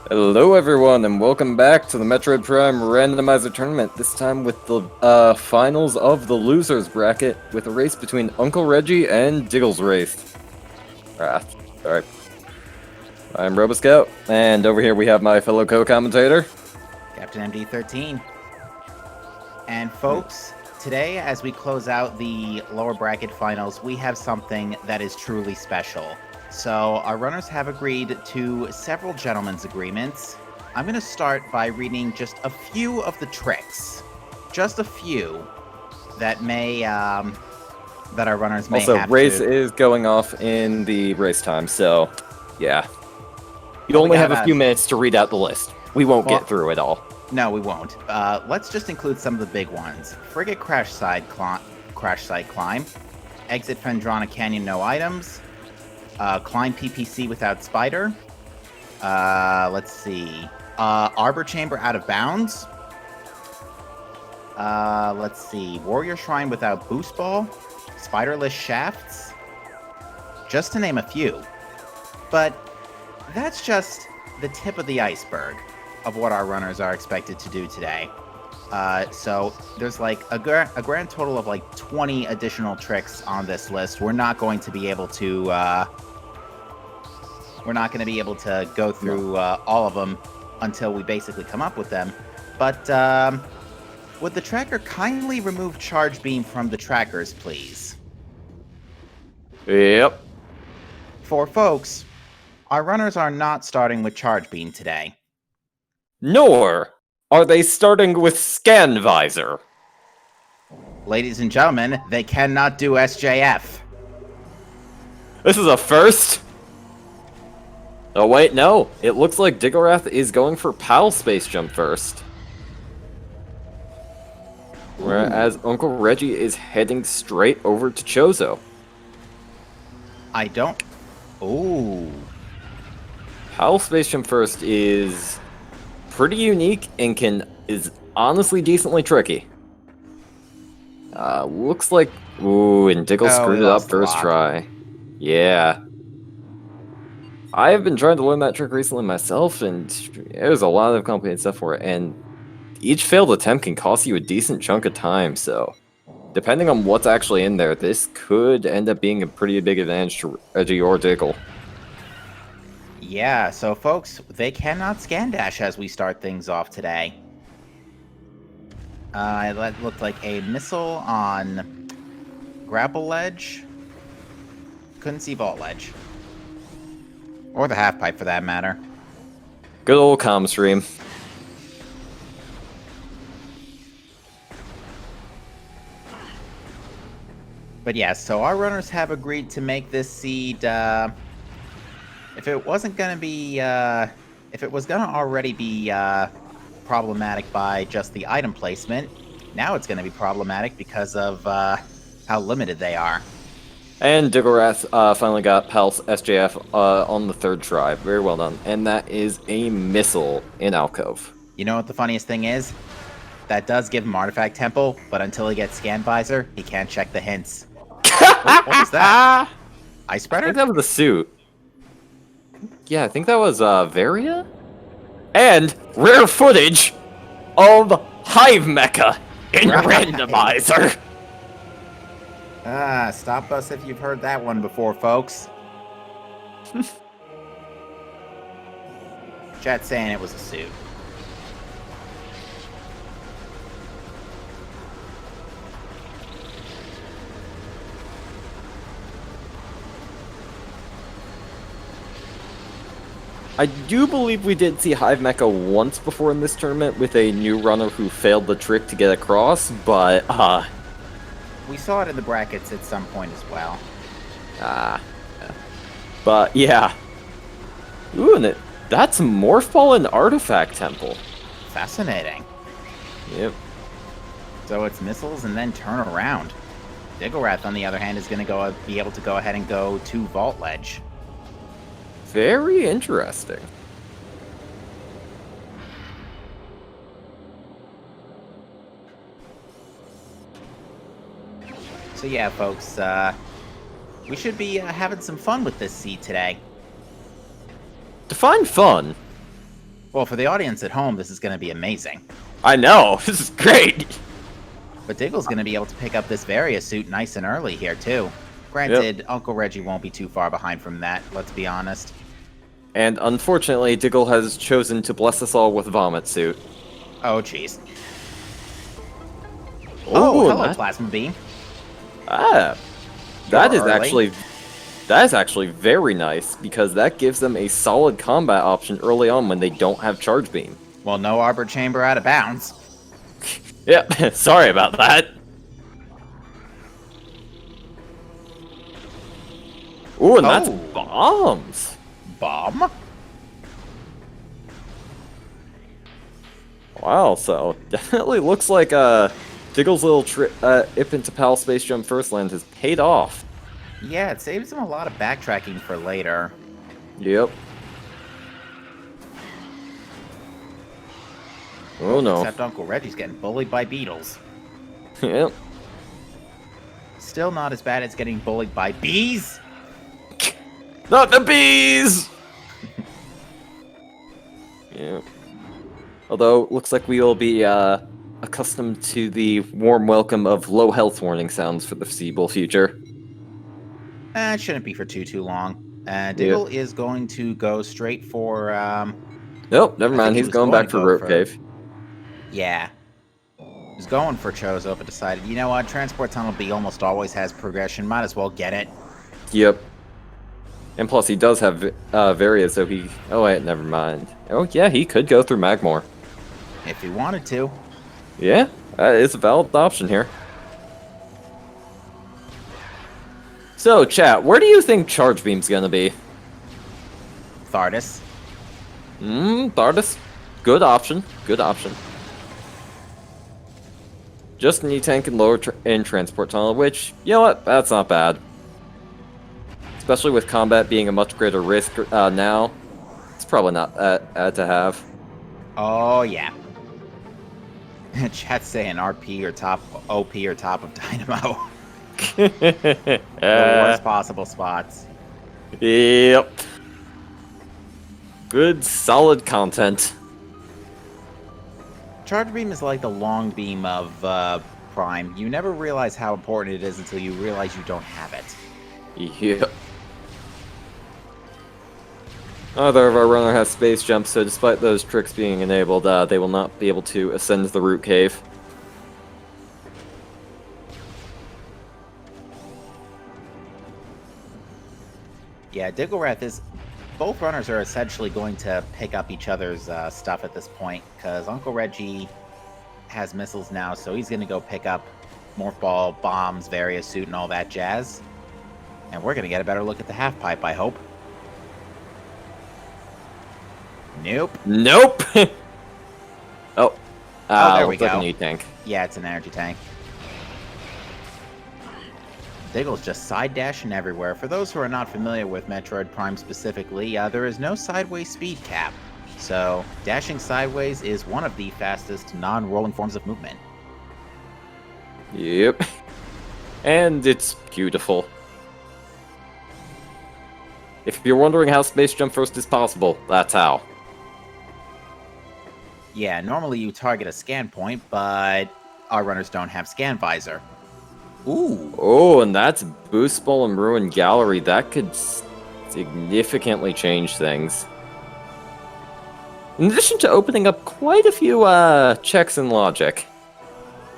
Hello everyone, and welcome back to the Metroid Prime Randomizer Tournament, this time with the finals of the losers bracket, with a race between Uncle Reggie and DiggleWrath. Sorry. I'm RoboScout, and over here we have my fellow co-commentator, Captain MD13. And folks, today as we close out the lower bracket finals, we have something that is truly special. So our runners have agreed to several gentlemen's agreements. I'm going to start by reading just a few of the tricks. Just a few that may, that our runners may also have race to... is going off in the race time, so yeah. You only have a few minutes to read out the list. We won't get through it all. No, we won't. Let's just include some of the big ones. Frigate crash site climb. Exit Fendrana Canyon no items. Climb PPC without spider. Let's see. Arbor Chamber out of bounds. Let's see. Warrior Shrine without boost ball. Spiderless shafts. Just to name a few. But that's just the tip of the iceberg of what our runners are expected to do today. So there's like a grand total of like 20 additional tricks on this list. We're not going to be able to go through all of them until we basically come up with them. But would the tracker kindly remove charge beam from the trackers, please? Yep. For folks, our runners are not starting with charge beam today. Nor are they starting with scan visor. Ladies and gentlemen, they cannot do SJF. This is a first. Oh wait, no. It looks like DiggleWrath is going for PAL space jump first. Whereas Uncle Reggie is heading straight over to Chozo. I don't... Ooh. PAL space jump first is pretty unique and is honestly decently tricky. Looks like... Ooh, and Diggle screwed it up first try. Yeah. I have been trying to learn that trick recently myself, and there's a lot of complicated stuff for it, and each failed attempt can cost you a decent chunk of time, so depending on what's actually in there, this could end up being a pretty big advantage to Reggie or Diggle. Yeah, so folks, they cannot scan dash as we start things off today. That looked like a missile on grapple ledge. Couldn't see vault ledge. Or the half pipe for that matter. Good old comm stream. But yeah, so our runners have agreed to make this seed, if it wasn't gonna be, if it was gonna already be, problematic by just the item placement, now it's gonna be problematic because of, how limited they are. And DiggleWrath finally got Pal's SJF on the third try. Very well done. And that is a missile in Alcove. You know what the funniest thing is? That does give him Artifact Temple, but until he gets Scan Visor, he can't check the hints. what was that? Ice Spreader? I think that was the suit. Yeah, I think that was Varia? And rare footage of Hive Mecha in Randomizer. Stop us if you've heard that one before, folks. Chat's saying it was a suit. I do believe we did see Hive Mecha once before in this tournament with a new runner who failed the trick to get across, but, we saw it in the brackets at some point as well. Yeah. But, yeah. Ooh, and that's Morph Ball and Artifact Temple. Fascinating. Yep. So it's missiles and then turn around. DiggleWrath, on the other hand, is going to be able to go ahead and go to Vault Ledge. Very interesting. So yeah, folks, we should be having some fun with this seed today. Define fun. Well, for the audience at home, this is going to be amazing. I know, this is great! But Diggle's going to be able to pick up this Various suit nice and early here, too. Granted, Uncle Reggie won't be too far behind from that, let's be honest. And unfortunately, Diggle has chosen to bless us all with Vomit Suit. Oh, jeez. Ooh, Oh, hello, Plasma Beam. Ah, that You're is actually very nice, because that gives them a solid combat option early on when they don't have Charge Beam. Well, no Arbor Chamber out of bounds. Yeah, sorry about that. Ooh, and that's bombs. Bomb? Wow, so definitely looks like Diggle's little Ip into Pal Space Jump First Land has paid off. Yeah, it saves him a lot of backtracking for later. Yep. Oh no. Except Uncle Reggie's getting bullied by beetles. Yep. Still not as bad as getting bullied by bees. Not the bees! Yeah. Although, looks like we will be accustomed to the warm welcome of low health warning sounds for the foreseeable future. It shouldn't be for too long. Diggle is going to go straight for... Nope, never mind. He's going back for Rope Cave. Yeah. He's going for Chozo, but decided, you know what, Transport Tunnel B almost always has progression. Might as well get it. Yep. And plus, he does have Varia, so he... Oh, wait, never mind. Oh, yeah, he could go through Magmore. If he wanted to. Yeah, it's a valid option here. So, chat, where do you think Charge Beam's gonna be? Thardus. Thardus. Good option. Good option. Just an E-Tank and lower in Transport Tunnel, which, you know what, that's not bad. Especially with combat being a much greater risk now. It's probably not bad to have. Oh, yeah. Chat's saying RP or top, OP or top of Dynamo. The worst possible spots. Yep. Good, solid content. Charge Beam is like the long beam of Prime. You never realize how important it is until you realize you don't have it. Yep. Neither of our runner has space jump, so despite those tricks being enabled, they will not be able to ascend the root cave. Yeah, DiggleWrath is... Both runners are essentially going to pick up each other's stuff at this point, because Uncle Reggie has missiles now, so he's going to go pick up Morph Ball, bombs, Various suit, and all that jazz. And we're going to get a better look at the half-pipe, I hope. Nope. Nope! Oh. There we go. Like an E-Tank. Yeah, it's an energy tank. Diggle's just side dashing everywhere. For those who are not familiar with Metroid Prime specifically, there is no sideways speed cap. So, dashing sideways is one of the fastest non-rolling forms of movement. Yep. And it's beautiful. If you're wondering how Space Jump First is possible, that's how. Yeah, normally you target a scan point, but our runners don't have scan visor. Ooh. Oh, and that's Boost Ball and Ruin Gallery. That could significantly change things. In addition to opening up quite a few checks in logic.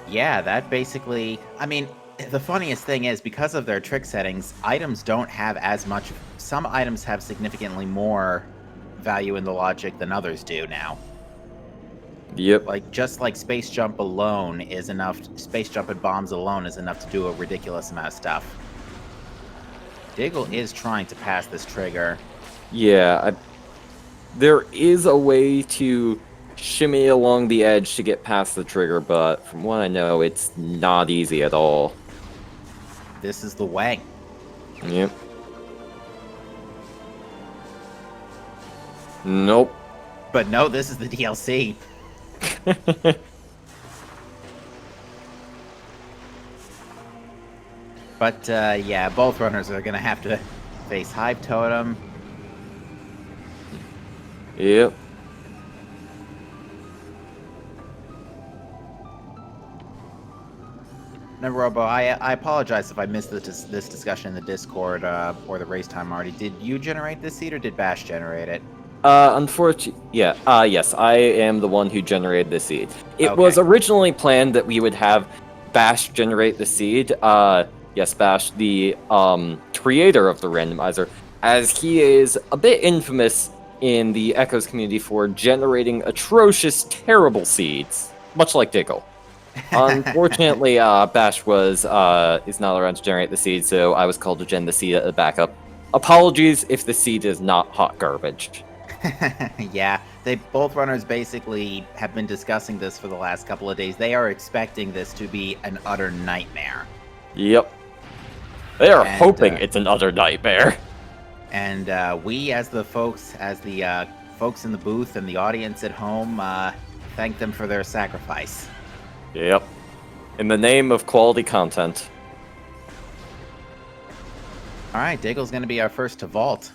Yeah, that basically... I mean, the funniest thing is, because of their trick settings, items don't have as much... Some items have significantly more value in the logic than others do now. Yep. Like, just like Space Jump alone is enough... Space Jump and bombs alone is enough to do a ridiculous amount of stuff. Diggle is trying to pass this trigger. Yeah, there is a way to shimmy along the edge to get past the trigger, but from what I know, it's not easy at all. This is the way. Yep. Nope. But no, this is the DLC. But, yeah, both runners are gonna have to face Hive Totem. Yep. No, Robo, I apologize if I missed this discussion in the Discord or the race time already. Did you generate this seed or did Bash generate it? Unfortunately, yeah, yes, I am the one who generated the seed. It Okay. was originally planned that we would have Bash generate the seed. Yes, Bash, the, creator of the randomizer, as he is a bit infamous in the Echoes community for generating atrocious, terrible seeds, much like Diggle. Unfortunately, Bash is not around to generate the seed, so I was called to gen the seed at the backup. Apologies if the seed is not hot garbage. Yeah, both runners basically have been discussing this for the last couple of days. They are expecting this to be an utter nightmare. Yep. They are hoping it's an utter nightmare. And we, as the folks in the booth and the audience at home, thank them for their sacrifice. Yep. In the name of quality content. All right, Diggle's going to be our first to vault.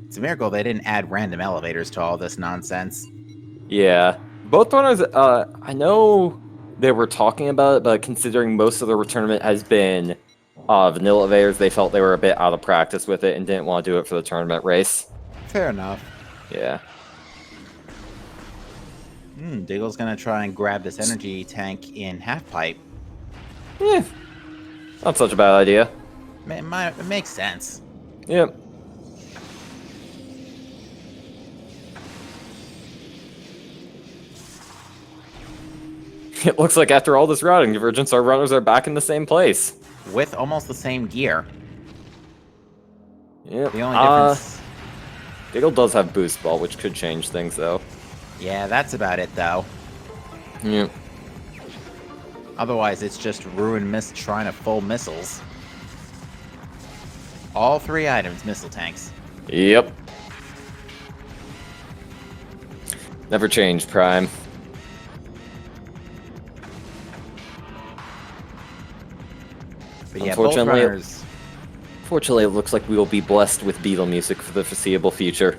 It's a miracle they didn't add random elevators to all this nonsense. Yeah. Both runners, I know they were talking about it, but considering most of the tournament has been vanilla elevators, they felt they were a bit out of practice with it and didn't want to do it for the tournament race. Fair enough. Yeah. Diggle's going to try and grab this energy tank in half pipe. Yeah. Not such a bad idea. It makes sense. Yep. It looks like after all this routing divergence, our runners are back in the same place. With almost the same gear. Yep. The only difference... Diggle does have boost ball, which could change things, though. Yeah, that's about it, though. Yep. Otherwise, it's just Ruin Mist Shrine of full missiles. All 3 items, missile tanks. Yep. Never change, Prime. But yeah, unfortunately, Fortunately, it looks like we will be blessed with Beetle music for the foreseeable future.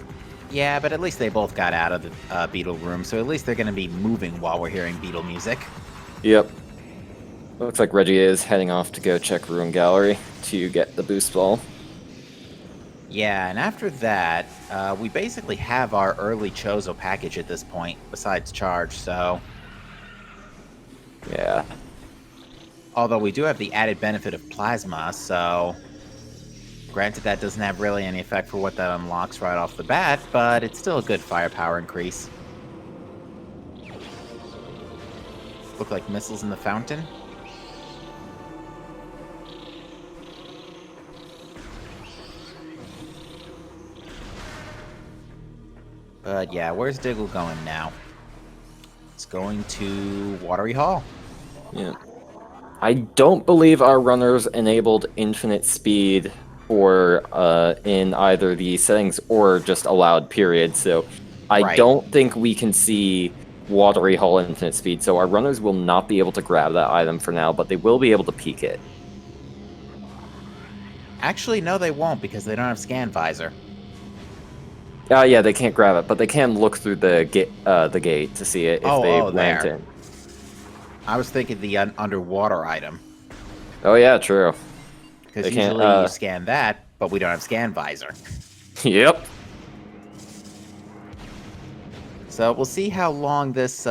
Yeah, but at least they both got out of the Beetle room, so at least they're going to be moving while we're hearing Beetle music. Yep. Looks like Reggie is heading off to go check Ruin Gallery to get the boost ball. Yeah, and after that, we basically have our early Chozo package at this point, besides Charge, so... Yeah. Although we do have the added benefit of Plasma, so... Granted, that doesn't have really any effect for what that unlocks right off the bat, but it's still a good firepower increase. Look like missiles in the fountain. But yeah, where's Diggle going now? It's going to Watery Hall. Yeah. I don't believe our runners enabled infinite speed or in either the settings or just allowed, period. So I don't think we can see Watery Hall infinite speed. So our runners will not be able to grab that item for now, but they will be able to peek it. Actually, no, they won't because they don't have Scan Visor. Yeah, they can't grab it, but they can look through the gate to see it if they went in. I was thinking the underwater item. Oh yeah, true. Because usually you scan that, but we don't have Scan Visor. Yep. So we'll see how long this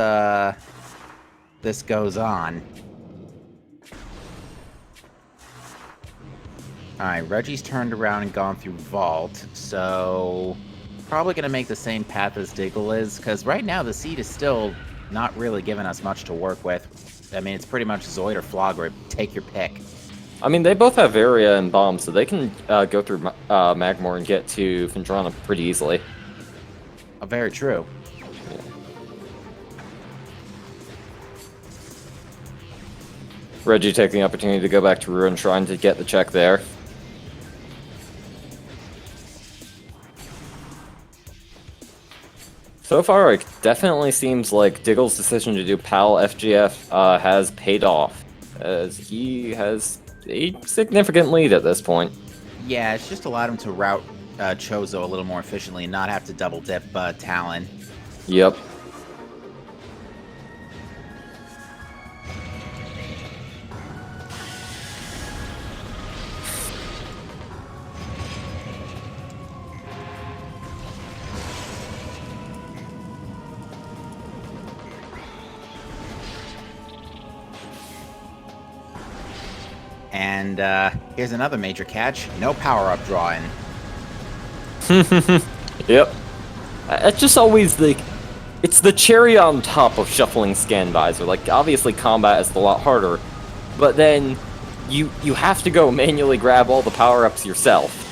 this goes on. Alright, Reggie's turned around and gone through Vault, so probably going to make the same path as Diggle is, because right now the seed is still not really giving us much to work with. I mean, it's pretty much Zoid or Flogger, take your pick. I mean, they both have Varia and Bomb, so they can go through Magmore and get to Vendrana pretty easily. Very true. Yeah. Reggie taking the opportunity to go back to Ruin Shrine to get the check there. So far, it definitely seems like Diggle's decision to do PAL FGF has paid off, as he has a significant lead at this point. Yeah, it's just allowed him to route Chozo a little more efficiently and not have to double dip Talon. Yep. And here's another major catch. No power-up draw-in. Yep. It's just always it's the cherry on top of shuffling Scan Visor. Like, obviously combat is a lot harder, but then you have to go manually grab all the power-ups yourself.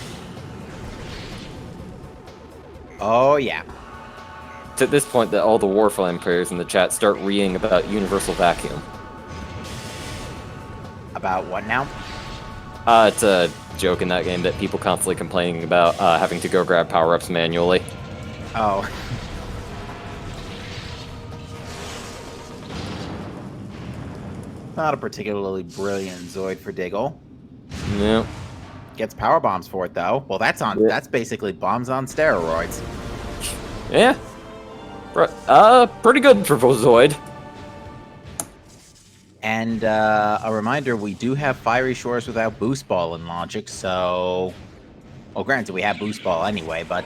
Oh, yeah. It's at this point that all the Warframe players in the chat start reading about Universal Vacuum. About what now? It's a joke in that game that people constantly complaining about having to go grab power-ups manually. Oh. Not a particularly brilliant Zoid for Diggle. Yeah. Gets power bombs for it though. Well, that's basically bombs on steroids. Yeah. Pretty good for Zoid. And a reminder, we do have Fiery Shores without Boost Ball in Logic, so... Well, granted, we have Boost Ball anyway, but...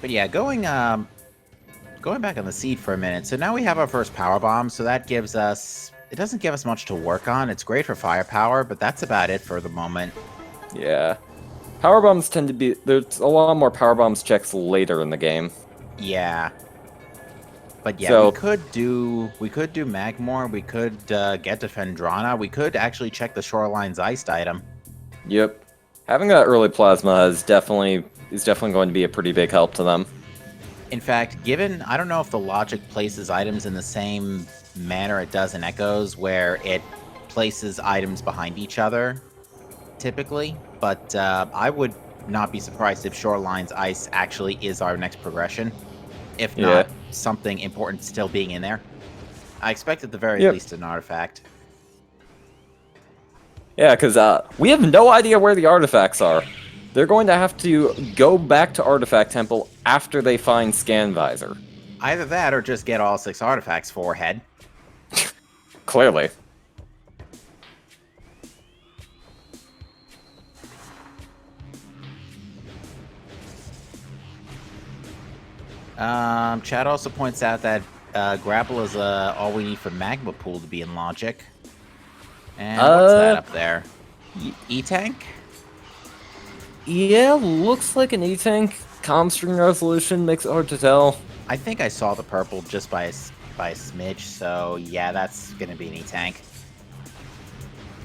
But yeah, going back on the seed for a minute. So now we have our first power bomb, so that gives us... It doesn't give us much to work on. It's great for firepower, but that's about it for the moment. Yeah. Power bombs tend to be... There's a lot more power bombs checks later in the game. Yeah. But yeah, so, we could do Magmor, we could get to Fendrana, we could actually check the Shoreline's iced item. Yep. Having that early plasma is definitely going to be a pretty big help to them. In fact, I don't know if the logic places items in the same manner it does in Echoes, where it places items behind each other, typically, but I would not be surprised if Shoreline's ice actually is our next progression. If not, something important still being in there. I expect at the very least an artifact. Yeah, because we have no idea where the artifacts are. They're going to have to go back to Artifact Temple after they find Scan Visor. Either that, or just get all 6 artifacts for head. Clearly. Chad also points out that grapple is all we need for Magma Pool to be in Logic. And what's that up there? E-Tank? Yeah, looks like an E-Tank. Comm string resolution makes it hard to tell. I think I saw the purple just by a smidge, so yeah, that's gonna be an E-Tank.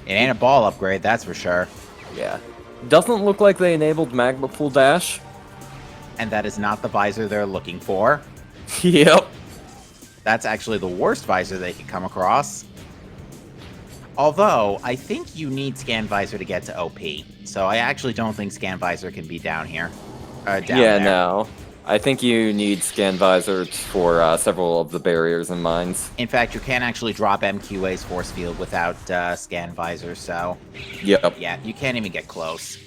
It ain't a ball upgrade, that's for sure. Yeah. Doesn't look like they enabled Magma Pool Dash. And that is not the visor they're looking for. Yep. That's actually the worst visor they could come across. Although, I think you need Scan Visor to get to OP. So I actually don't think Scan Visor can be down here. Down there. No. I think you need Scan Visor for several of the barriers and mines. In fact, you can't actually drop MQA's Force Field without Scan Visor, so... Yep. Yeah, you can't even get close.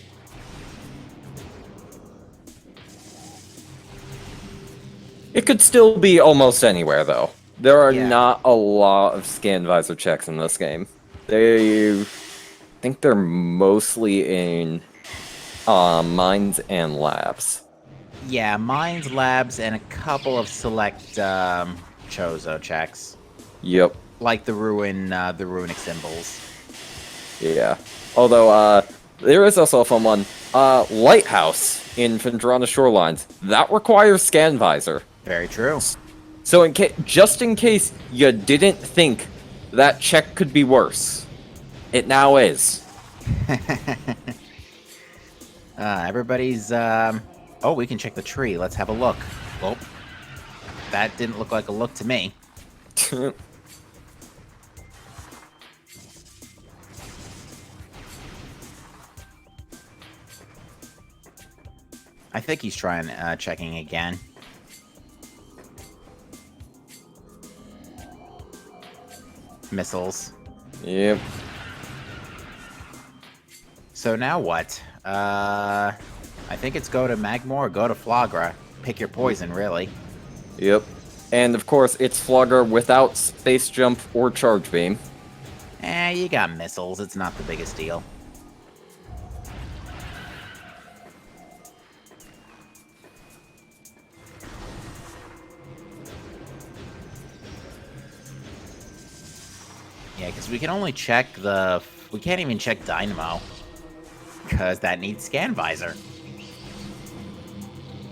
It could still be almost anywhere, though. There are not a lot of Scan Visor checks in this game. I think they're mostly in mines and labs. Yeah, mines, labs, and a couple of select Chozo checks. Yep. Like the runic symbols. Yeah. Although, there is also a fun one. Lighthouse in Fendrana Shorelines. That requires Scan Visor. Very true. So just in case you didn't think that check could be worse, it now is. Everybody's, Oh, we can check the tree. Let's have a look. Oh, that didn't look like a look to me. I think he's trying, checking again. Missiles. Yep. So now what? I think it's go to Magmor or go to Flagra. Pick your poison, really. Yep. And of course, it's Flogger without Space Jump or Charge Beam. You got missiles. It's not the biggest deal. because we can only check the... We can't even check Dynamo, because that needs Scan Visor.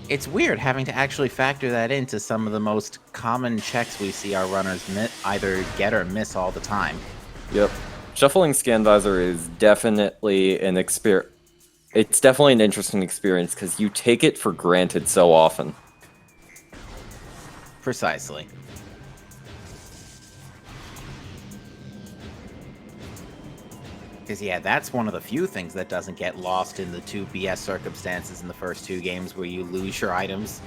It's weird having to actually factor that into some of the most common checks we see our runners either get or miss all the time. Yep. Shuffling Scan Visor is definitely an experience. It's definitely an interesting experience because you take it for granted so often. Precisely. Because, yeah, that's one of the few things that doesn't get lost in the two BS circumstances in the first two games where you lose your items.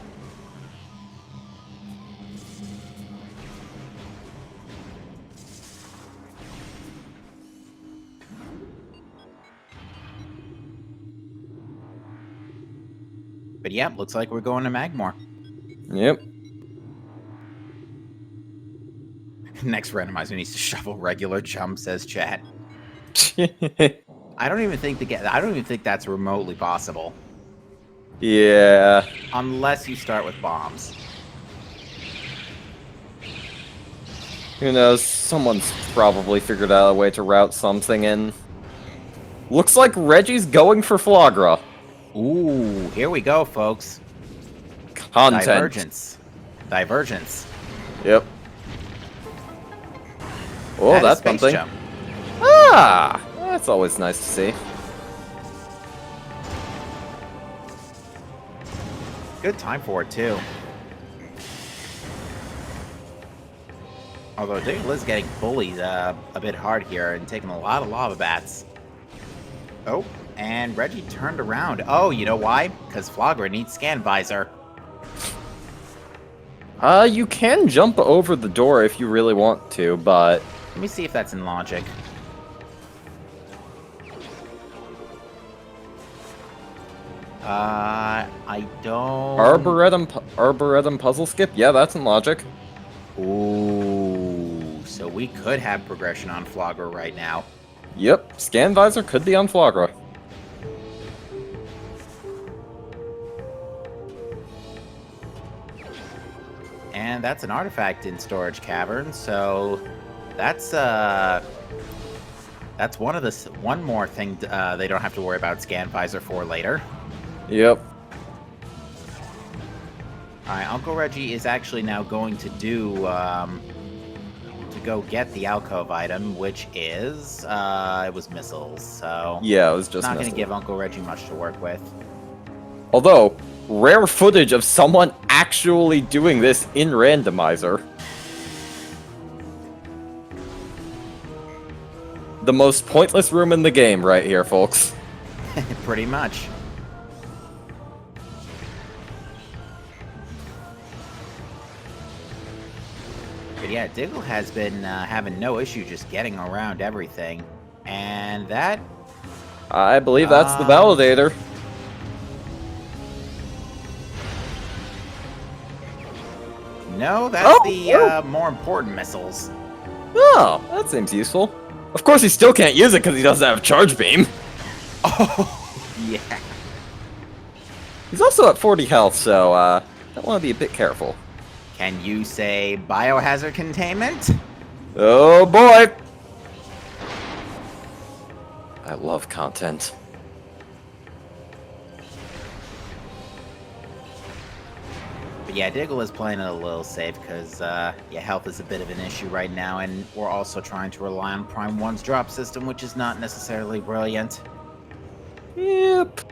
But yeah, looks like we're going to Magmore. Yep. Next randomizer needs to shovel regular jump, says chat. I don't even think that's remotely possible. Yeah. Unless you start with bombs. Who knows? Someone's probably figured out a way to route something in. Looks like Reggie's going for Flagra. Ooh, here we go, folks. Content. Divergence. Divergence. Yep. Oh, That is that's space something. jump. Ah! That's always nice to see. Good time for it, too. Although Diggle is getting bullied a bit hard here and taking a lot of lava bats. Oh, and Reggie turned around. Oh, you know why? Because Flagra needs Scan Visor. You can jump over the door if you really want to, but... Let me see if that's in logic. I don't... Arboretum puzzle skip? Yeah, that's in logic. Ooh, so we could have progression on Flagra right now. Yep, Scan Visor could be on Flagra. And that's an artifact in Storage Cavern, so that's one more thing they don't have to worry about Scan Visor for later. Yep. Alright, Uncle Reggie is actually now going to do, to go get the alcove item, which is, it was missiles, so... Yeah, it was just not going missiles. to give Uncle Reggie much to work with. Although, rare footage of someone actually doing this in Randomizer. The most pointless room in the game right here, folks. Pretty much. But yeah, Diggle has been having no issue just getting around everything. And that... I believe that's the validator. No, that's the more important missiles. Oh, that seems useful. Of course, he still can't use it because he doesn't have Charge Beam. Oh, yeah. He's also at 40 health, so I want to be a bit careful. Can you say biohazard containment? Oh boy! I love content. But yeah, Diggle is playing it a little safe because, yeah, health is a bit of an issue right now, and we're also trying to rely on Prime 1's drop system, which is not necessarily brilliant. Yep.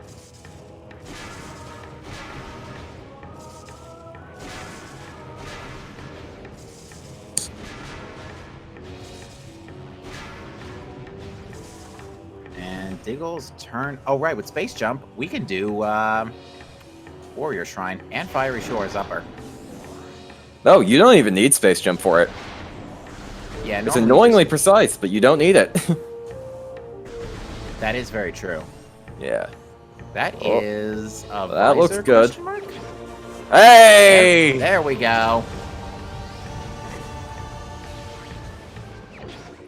And Diggle's turn... Oh, right, with Space Jump, we can do, Warrior Shrine and Fiery Shores Upper. No, you don't even need Space Jump for it. Yeah, It's annoyingly precise, but you don't need it. That is very true. Yeah. That is a that looks visor, good. question mark? Hey! There we go.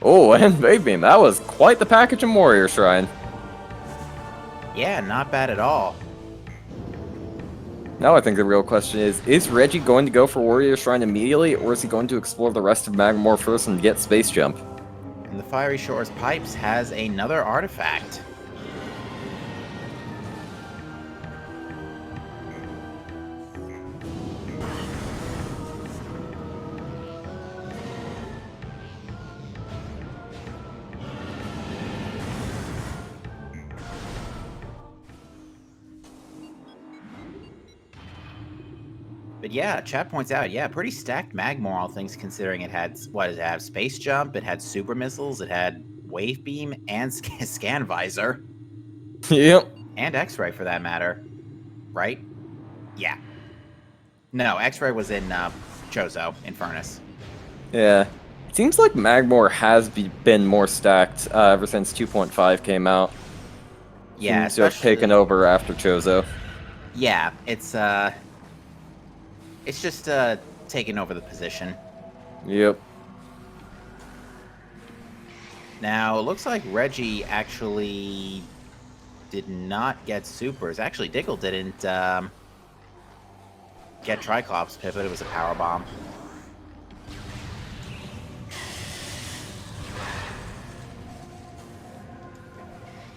Oh, and Big Beam, that was quite the package in Warrior Shrine. Yeah, not bad at all. Now I think the real question is Reggie going to go for Warrior Shrine immediately, or is he going to explore the rest of Magmore first and get Space Jump? And the Fiery Shores Pipes has another artifact. But yeah, chat points out, yeah, pretty stacked Magmor, all things considering. It had, what did it have? Space Jump, it had Super Missiles, it had Wave Beam, and Scan Visor. Yep. And X-Ray, for that matter. Right? Yeah. No, X-Ray was in Chozo, in Furnace. Yeah. It seems like Magmor has been more stacked ever since 2.5 came out. Yeah, seems to have taken over after Chozo. Yeah, it's just taking over the position. Yep. Now, it looks like Reggie actually did not get supers. Actually, Diggle didn't get Triclops pivot. It was a power bomb.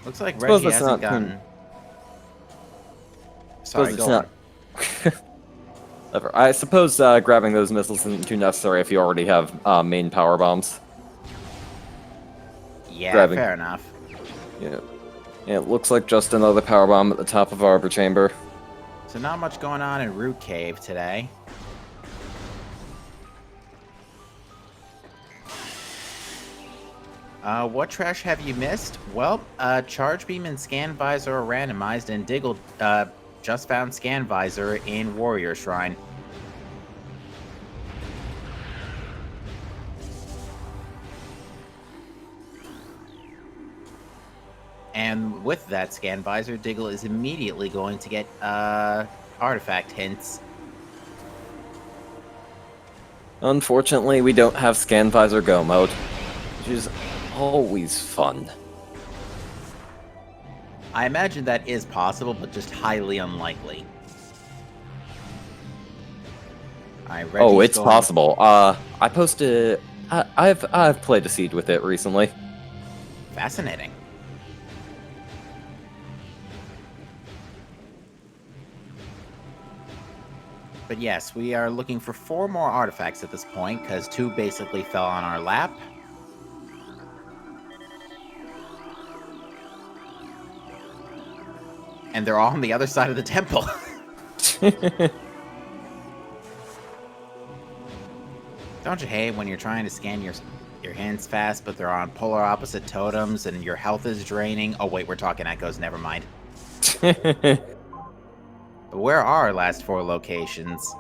Looks like Reggie hasn't gotten... Sorry, go on. I suppose grabbing those missiles isn't too necessary if you already have main power bombs. Yeah, fair enough. Yeah. Yeah, it looks like just another power bomb at the top of Arbor Chamber. So not much going on in Root Cave today. What trash have you missed? Well, Charge Beam and Scan Visor are randomized, and Diggle just found Scan Visor in Warrior Shrine. And with that Scan Visor, Diggle is immediately going to get artifact hints. Unfortunately, we don't have Scan Visor Go mode, which is always fun. I imagine that is possible, but just highly unlikely. Right, oh, it's possible. I posted... I've played a seed with it recently. Fascinating. But yes, we are looking for 4 more artifacts at this point, because 2 basically fell on our lap. And they're all on the other side of the temple. Don't you hate when you're trying to scan your hints fast, but they're on polar opposite totems and your health is draining? Oh wait, we're talking echoes, never mind. Where are our last 4 locations?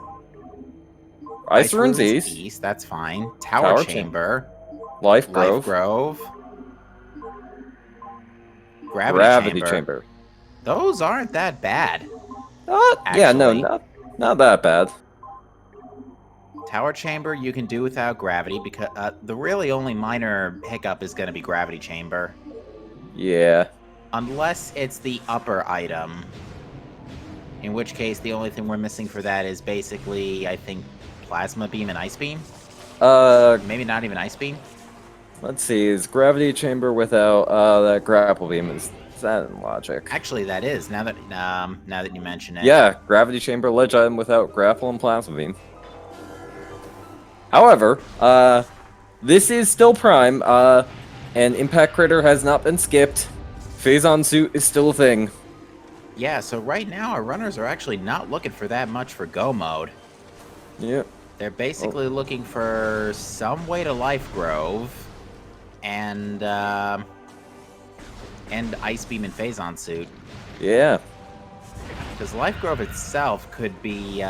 Ice Ruins East. East, that's fine. Tower Chamber. Life Grove. Gravity Chamber. Those aren't that bad. Yeah, no, not that bad. Tower Chamber you can do without gravity, because the really only minor hiccup is going to be Gravity Chamber. Yeah. Unless it's the upper item. In which case, the only thing we're missing for that is basically, I think, Plasma Beam and Ice Beam? Maybe not even Ice Beam? Let's see, is Gravity Chamber without that Grapple Beam? Is that in logic? Actually, that is, now that you mention it. Yeah, Gravity Chamber ledge item without Grapple and Plasma Beam. However, this is still Prime, and Impact Crater has not been skipped. Phazon Suit is still a thing. Yeah, so right now our runners are actually not looking for that much for Go mode. Yep. They're basically looking for some way to Life Grove and Ice Beam and Phazon Suit. Yeah. Because Life Grove itself could be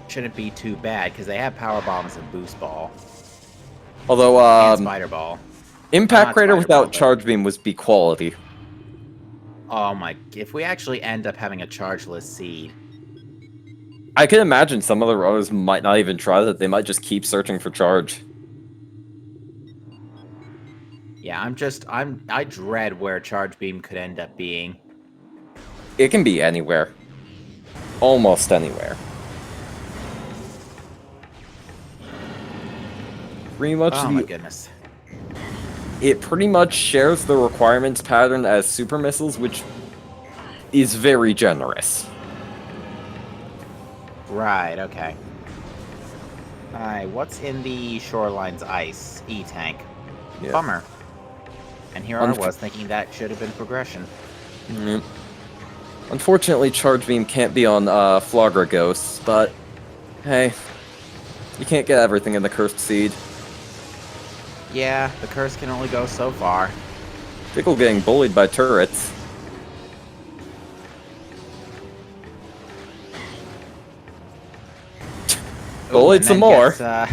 shouldn't be too bad because they have Power Bombs and Boost Ball. Although and Spider Ball. Impact Crater without Charge Beam was B quality. Oh my, if we actually end up having a chargeless seed. I can imagine some of the runners might not even try that, they might just keep searching for charge. Yeah, I dread where Charge Beam could end up being. It can be anywhere. Almost anywhere. Pretty much oh my goodness. it pretty much shares the requirements pattern as super missiles, which is very generous. Right, okay. Alright, what's in the Shoreline's ice? E-tank. Yeah. Bummer. And here I was thinking that should have been progression. Mm. Unfortunately, Charge Beam can't be on Flagra Ghosts, but hey, you can't get everything in the Cursed Seed. Yeah, the curse can only go so far. Diggle getting bullied by turrets. Bullied some more. Gets,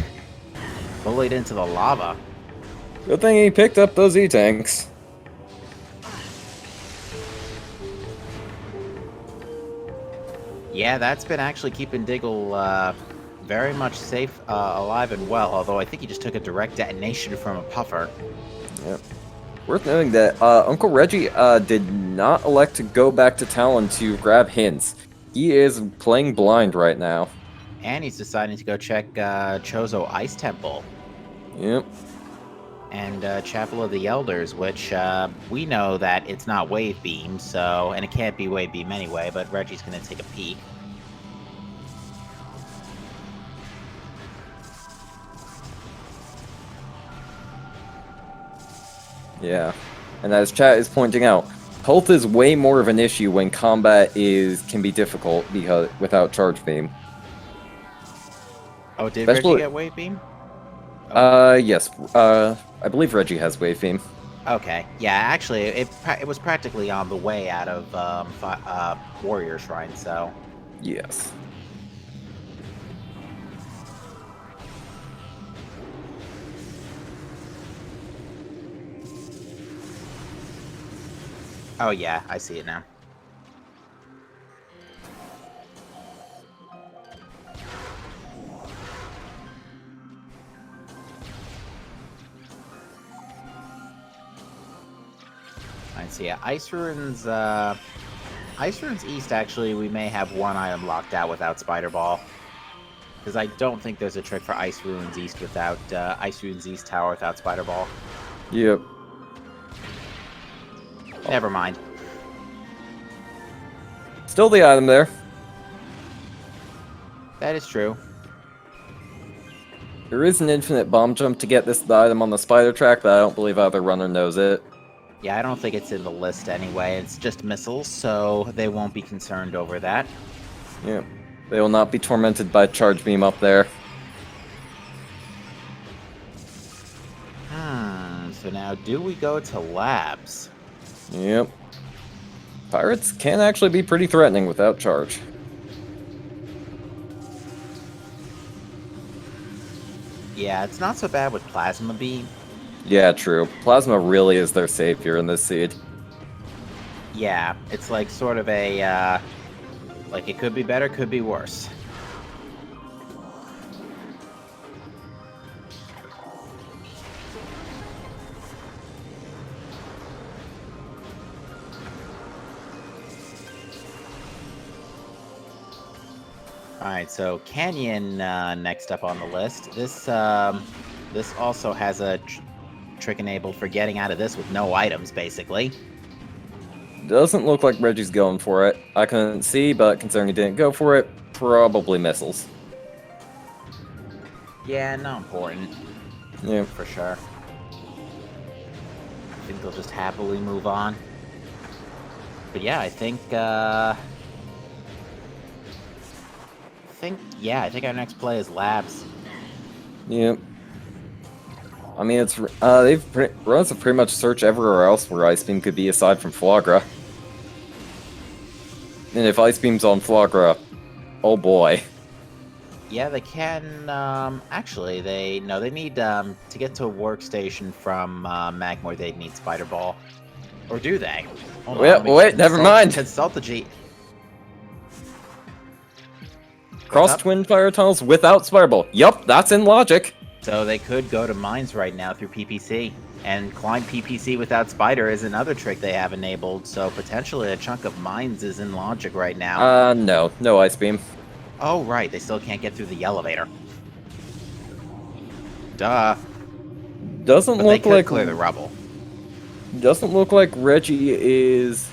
bullied into the lava. Good thing he picked up those E-tanks. Yeah, that's been actually keeping Diggle very much safe, alive and well, although I think he just took a direct detonation from a puffer. Yep. Worth noting that Uncle Reggie did not elect to go back to Talon to grab hints. He is playing blind right now. And he's deciding to go check Chozo Ice Temple. Yep. And Chapel of the Elders, which we know that it's not Wave Beam, so... And it can't be Wave Beam anyway, but Reggie's going to take a peek. Yeah. And as chat is pointing out, health is way more of an issue when combat can be difficult because without Charge Beam. Oh, did Reggie get Wave Beam? Yes. I believe Reggie has Wave Beam. Okay. Yeah, actually, it was practically on the way out of Warrior Shrine, so... Yes. Oh yeah, I see it now. I see it. Ice Ruins East, actually, we may have one item locked out without Spider Ball. Because I don't think there's a trick for Ice Ruins East without, Ice Ruins East Tower without Spider Ball. Yep. Never mind. Still the item there. That is true. There is an infinite bomb jump to get the item on the spider track, but I don't believe either runner knows it. Yeah, I don't think it's in the list anyway. It's just missiles, so they won't be concerned over that. Yeah. They will not be tormented by Charge Beam up there. So now do we go to labs? Yep. Pirates can actually be pretty threatening without charge. Yeah, it's not so bad with Plasma Beam. Yeah, true. Plasma really is their savior in this seed. Yeah, it's like sort of a, like it could be better, could be worse. Alright, so Canyon next up on the list. This also has a trick enabled for getting out of this with no items, basically. Doesn't look like Reggie's going for it. I couldn't see, but considering he didn't go for it, probably missiles. Yeah, not important. Yeah. For sure. I think they'll just happily move on. But yeah, I think I think our next play is Labs. Yep. I mean, it's runs have pretty much searched everywhere else where Ice Beam could be aside from Flagra. And if Ice Beam's on Flagra, oh boy. Yeah, they can, actually, they need, to get to a workstation from, Magmor, they'd need Spider Ball. Or do they? Hold on, wait, never mind! Consult the G... Cross Twin Fire Tunnels without Spider Ball. Yup, that's in logic. So they could go to mines right now through PPC. And climb PPC without Spider is another trick they have enabled, so potentially a chunk of mines is in logic right now. No Ice Beam. Oh, right, they still can't get through the elevator. Duh. Doesn't But they look could like clear the rubble. Doesn't look like Reggie is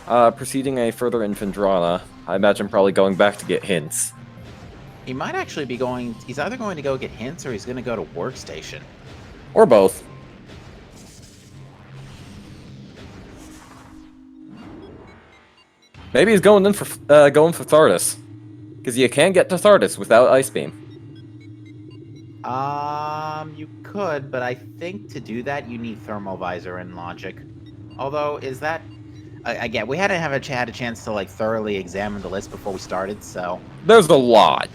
proceeding any further in Fendrana. I imagine probably going back to get hints. He might actually be going... He's either going to go get hints or he's going to go to Workstation. Or both. Maybe he's going in for Thardus. Because you can't get to Thardus without Ice Beam. You could, but I think to do that you need Thermal Visor and Logic. Although, is that... Again, we hadn't had a chance to, like, thoroughly examine the list before we started, so... There's a lot.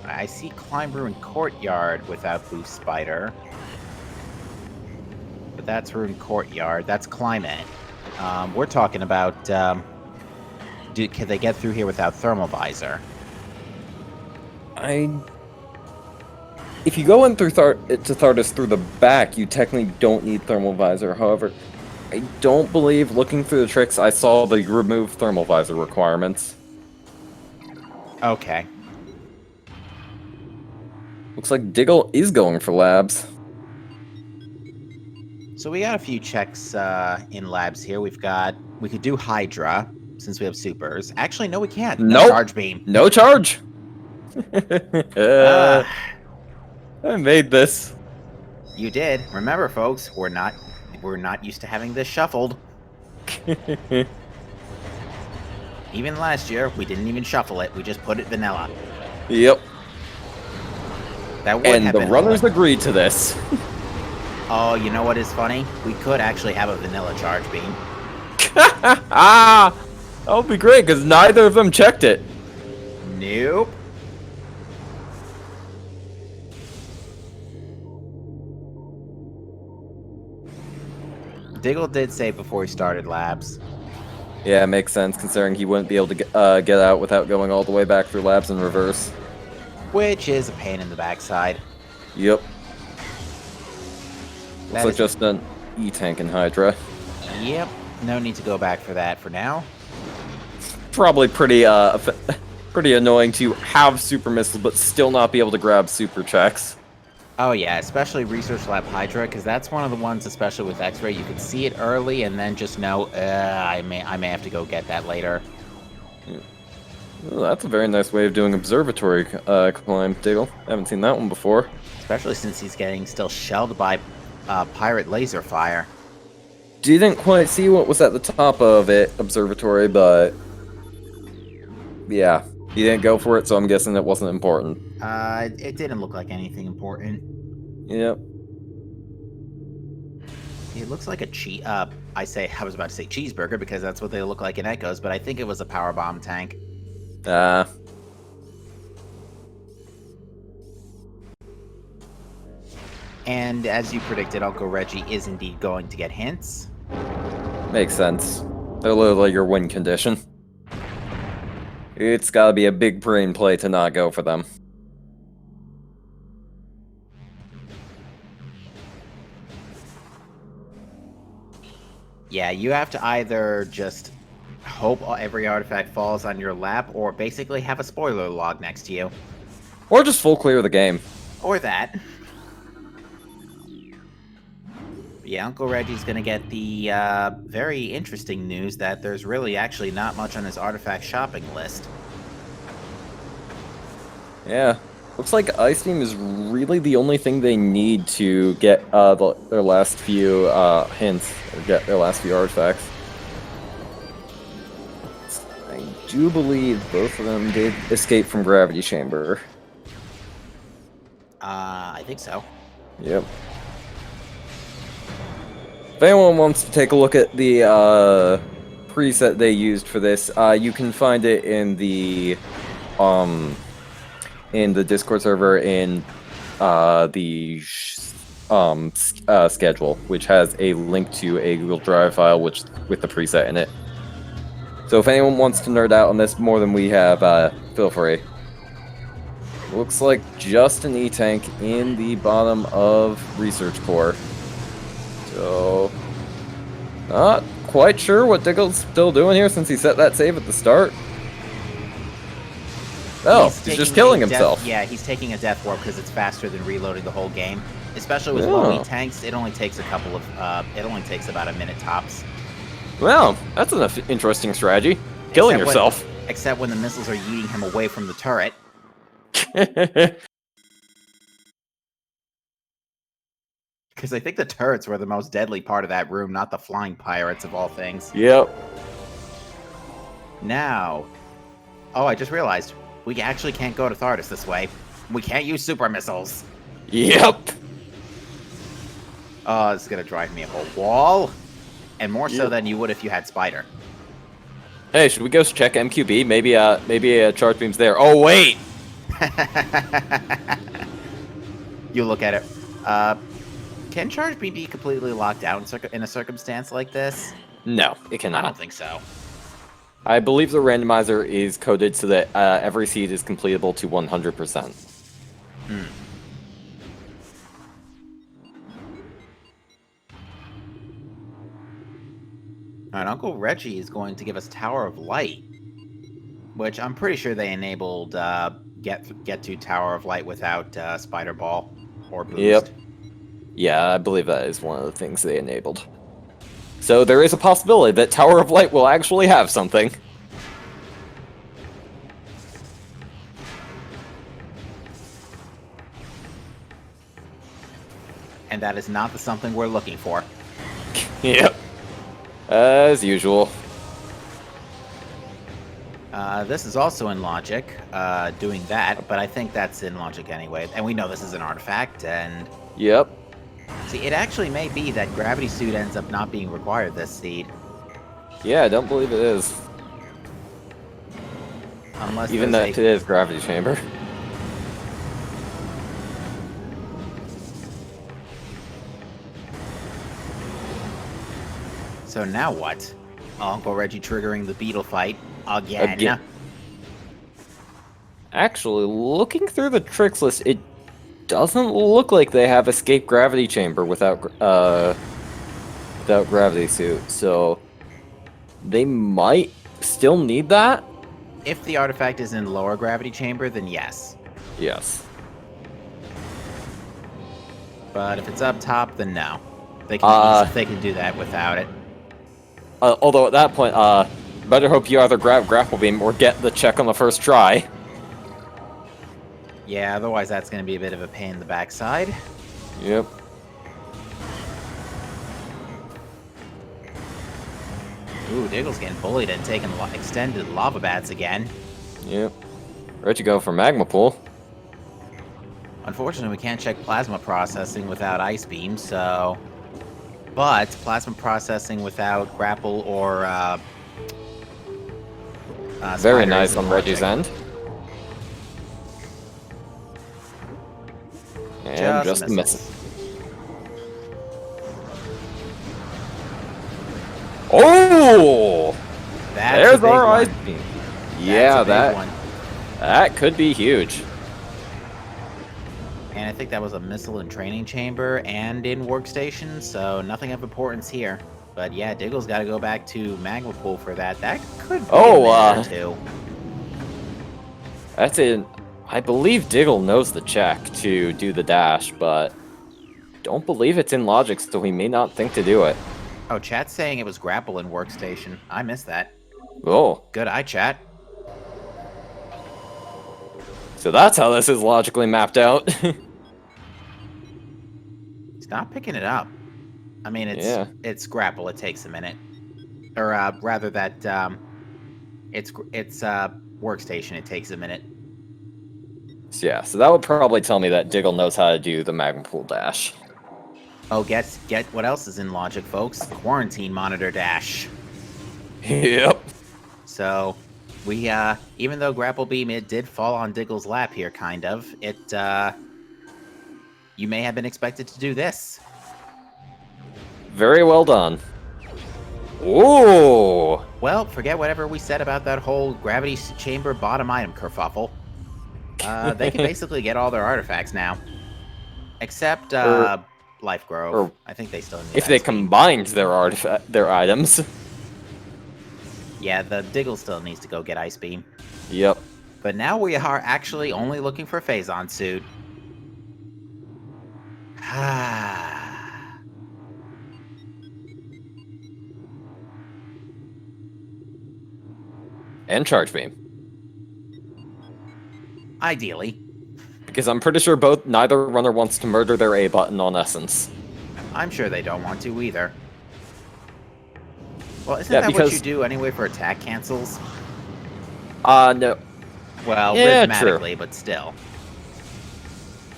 I see Climb Ruin Courtyard without Boost Spider. But that's Ruin Courtyard. That's Climate. We're talking about, can they get through here without Thermal Visor? If you go in through to Thardus through the back, you technically don't need Thermal Visor. However, I don't believe, looking through the tricks, I saw the remove Thermal Visor requirements. Okay. Looks like Diggle is going for labs. So we got a few checks in labs here. We could do Hydra, since we have supers. Actually, no, we can't. No Nope. Charge Beam. No charge! I made this. You did. Remember, folks, we're not used to having this shuffled. Even last year, we didn't even shuffle it. We just put it vanilla. Yep. That would And have the been runners agreed to this. Oh, you know what is funny? We could actually have a vanilla Charge Beam. That would be great, because neither of them checked it. Nope. Diggle did say before he started labs. Yeah, it makes sense, considering he wouldn't be able to get out without going all the way back through labs in reverse. Which is a pain in the backside. Yep. That Looks like is- just an E-Tank and Hydra. Yep. No need to go back for that for now. Probably pretty pretty annoying to have super missiles but still not be able to grab super checks. Oh yeah, especially Research Lab Hydra, because that's one of the ones, especially with X-Ray, you can see it early and then just know, I may have to go get that later. Oh, that's a very nice way of doing observatory climb, Diggle. I haven't seen that one before. Especially since he's getting still shelled by pirate laser fire. Didn't quite see what was at the top of it, observatory, but yeah, he didn't go for it, so I'm guessing it wasn't important. It didn't look like anything important. Yep. It looks like a I was about to say cheeseburger because that's what they look like in Echoes, but I think it was a power bomb tank. And as you predicted, Uncle Reggie is indeed going to get hints. Makes sense. They're literally your win condition. It's gotta be a big brain play to not go for them. Yeah, you have to either just hope every artifact falls on your lap, or basically have a spoiler log next to you. Or just full clear the game. Or that. Yeah, Uncle Reggie's gonna get the very interesting news that there's really actually not much on his artifact shopping list. Yeah. Looks like Ice Beam is really the only thing they need to get their last few hints, or get their last few artifacts. I do believe both of them did escape from Gravity Chamber. I think so. Yep. If anyone wants to take a look at the preset they used for this, you can find it in the Discord server in the schedule, which has a link to a Google Drive file with the preset in it. So if anyone wants to nerd out on this more than we have, feel free. Looks like just an E-tank in the bottom of Research Core. So, not quite sure what Diggle's still doing here since he set that save at the start. Oh, he's just killing himself. Yeah, he's taking a death warp because it's faster than reloading the whole game. Especially with low E-tanks, it only takes about a minute tops. Well, that's an interesting strategy. Killing yourself. Except when the missiles are yeeting him away from the turret. Because I think the turrets were the most deadly part of that room, not the flying pirates of all things. Yep. Now, oh, I just realized, we actually can't go to Thardus this way. We can't use super missiles. Yep. Oh, this is going to drive me up a wall. And more so than you would if you had Spider. Hey, should we go check MQB? Maybe a charge beam's there. Oh, wait! You look at it. Can charge beam be completely locked out in a circumstance like this? No, it cannot. I don't think so. I believe the randomizer is coded so that every seed is completable to 100%. Hmm. Alright, Uncle Reggie is going to give us Tower of Light, which I'm pretty sure they enabled get to Tower of Light without Spider Ball or Boost. Yep. Yeah, I believe that is one of the things they enabled. So there is a possibility that Tower of Light will actually have something. And that is not the something we're looking for. Yep. As usual. This is also in Logic, doing that, but I think that's in Logic anyway. And we know this is an artifact, and... Yep. See, it actually may be that Gravity Suit ends up not being required this seed. Yeah, I don't believe it is. Unless even that it is Gravity Chamber. So now what? Uncle Reggie triggering the beetle fight again. Actually, looking through the tricks list, it doesn't look like they have escape gravity chamber without gravity suit. So they might still need that. If the artifact is in lower gravity chamber, then yes. Yes. But if it's up top, then no. They can do that without it. Although at that point, better hope you either grab grapple beam or get the check on the first try. Yeah, otherwise that's going to be a bit of a pain in the backside. Yep. Ooh, Diggle's getting bullied and taking extended lava bats again. Yep. Reggie go for magma pool. Unfortunately, we can't check plasma processing without ice beam, so... But plasma processing without grapple or very nice on Reggie's end. And just misses. Oh! There's our ice beam. Yeah, that could be huge. And I think that was a missile in training chamber and in workstation, so nothing of importance here. But yeah, Diggle's got to go back to magma pool for that. That could be a minute or two. That's it. I believe Diggle knows the check to do the dash, but don't believe it's in logic, so he may not think to do it. Oh, chat's saying it was grapple in workstation. I missed that. Oh. Good eye, chat. So that's how this is logically mapped out. He's not picking it up. I mean, it's grapple. It takes a minute, or rather that it's workstation. It takes a minute. Yeah, so that would probably tell me that Diggle knows how to do the magma pool dash. Oh, get what else is in logic, folks? Quarantine monitor dash. Yep. So. We, even though Grapple Beam, it did fall on Diggle's lap here, kind of. You may have been expected to do this. Very well done. Ooh! Well, forget whatever we said about that whole gravity chamber bottom item kerfuffle. They can basically get all their artifacts now. Except, Life Grove. or I think they still need if they Ice Beam. combined their items. Yeah, the Diggle still needs to go get Ice Beam. Yep. But now we are actually only looking for Phazon Suit. And Charge Beam. Ideally. Because I'm pretty sure neither runner wants to murder their A button on Essence. I'm sure they don't want to either. Well, isn't that what you do anyway for attack cancels? No. Well, yeah, rhythmatically, but still.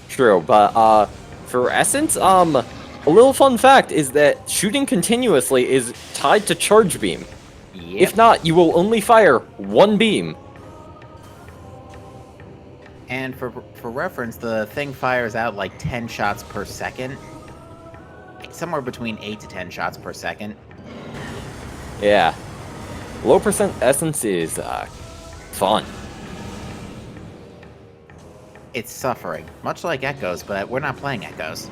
True, but, for Essence, a little fun fact is that shooting continuously is tied to Charge Beam. Yep. If not, you will only fire one beam. And for reference, the thing fires out like 10 shots per second. Somewhere between 8 to 10 shots per second. Yeah. Low percent Essence is, fun. It's suffering. Much like Echoes, but we're not playing Echoes.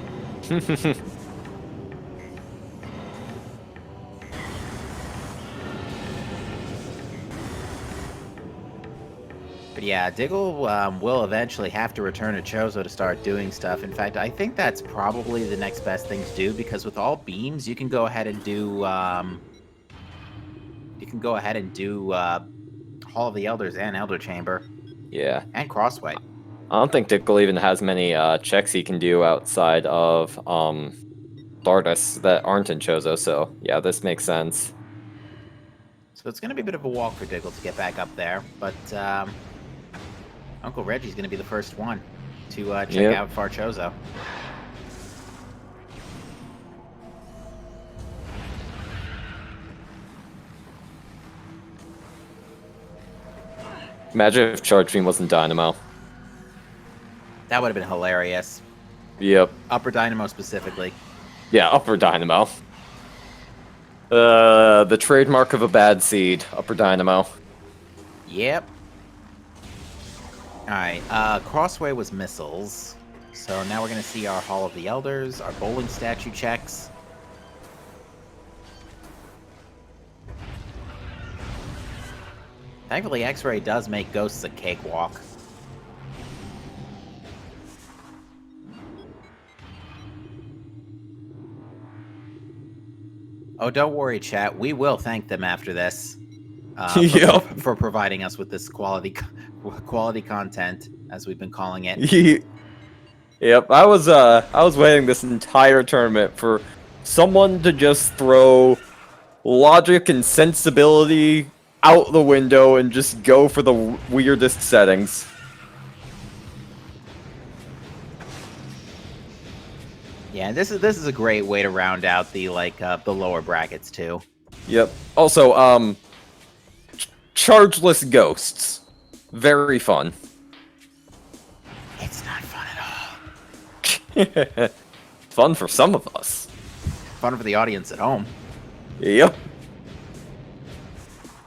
But yeah, Diggle will eventually have to return to Chozo to start doing stuff. In fact, I think that's probably the next best thing to do, because with all beams, you can go ahead and do Hall of the Elders and Elder Chamber. Yeah. And Crossway. I don't think Diggle even has many checks he can do outside of Stardust that aren't in Chozo, so yeah, this makes sense. So it's going to be a bit of a walk for Diggle to get back up there, but Uncle Reggie's going to be the first one to check out Far Chozo. Imagine if Charge Beam wasn't Dynamo. That would have been hilarious. Yep. Upper Dynamo specifically. Yeah, Upper Dynamo. The trademark of a bad seed, Upper Dynamo. Yep. Alright, Crossway was missiles. So now we're going to see our Hall of the Elders, our bowling statue checks. Thankfully, X-Ray does make ghosts a cakewalk. Oh, don't worry, chat. We will thank them after this for providing us with this quality content, as we've been calling it. Yep, I was waiting this entire tournament for someone to just throw logic and sensibility out the window and just go for the weirdest settings. Yeah, this is a great way to round out the the lower brackets too. Yep. Also, chargeless ghosts, very fun. It's not fun at all. Fun for some of us. Fun for the audience at home. Yep.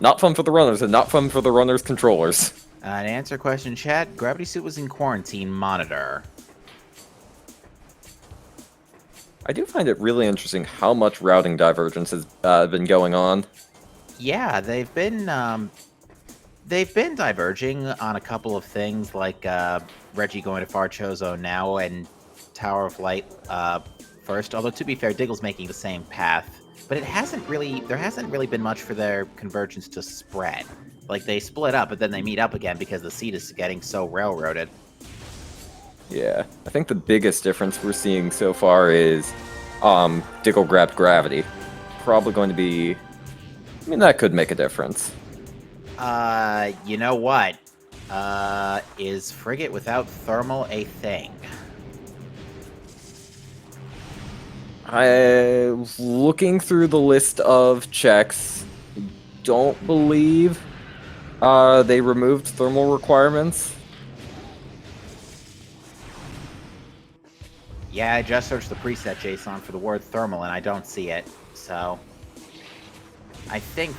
Not fun for the runners, and not fun for the runners' controllers. To answer question, chat, Gravity Suit was in quarantine. Monitor. I do find it really interesting how much routing divergence has been going on. Yeah, they've been diverging on a couple of things, like Reggie going to Far Chozo now and Tower of Light first. Although to be fair, Diggle's making the same path, but there hasn't really been much for their convergence to spread. Like, they split up, but then they meet up again because the seed is getting so railroaded. Yeah, I think the biggest difference we're seeing so far is Diggle grabbed Gravity. Probably going to be... I mean, that could make a difference. You know what? Is Frigate without Thermal a thing? Looking through the list of checks, don't believe they removed thermal requirements. Yeah, I just searched the preset JSON for the word thermal, and I don't see it. So, I think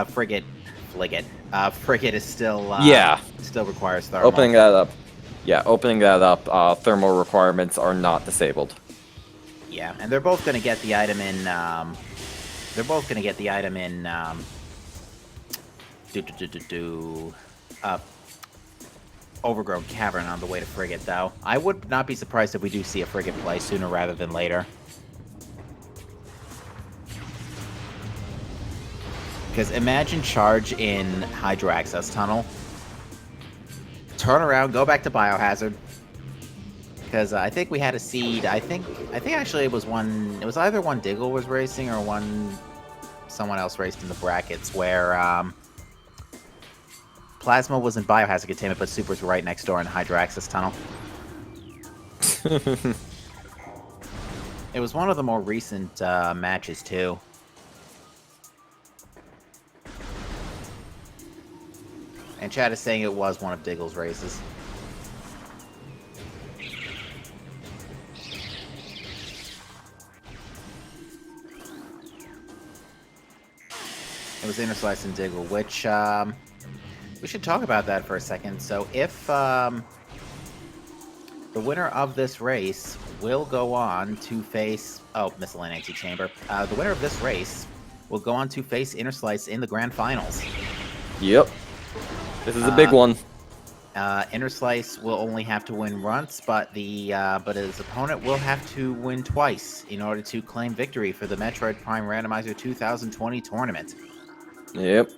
Frigate is still Yeah, still requires thermal. opening that up. Yeah, opening that up, thermal requirements are not disabled. Yeah, and they're both going to get the item in. They're both going to get the item in. Overgrown Cavern on the way to Frigate, though. I would not be surprised if we do see a Frigate play sooner rather than later. Because imagine charge in Hydro Access Tunnel. Turn around, go back to Biohazard. Because I think we had a seed. I think actually it was one. It was either one Diggle was racing or one someone else raced in the brackets where Plasma was in Biohazard containment, but Supers were right next door in Hydro Access Tunnel. It was one of the more recent matches too. And Chad is saying it was one of Diggle's races. It was Interslice and Diggle, which, we should talk about that for a second. So if, the winner of this race will go on to face... Oh, Missile and Anti-Chamber. The winner of this race will go on to face Interslice in the Grand Finals. Yep. This is a big one. Interslice will only have to win once, but his opponent will have to win twice in order to claim victory for the Metroid Prime Randomizer 2020 tournament. Yep.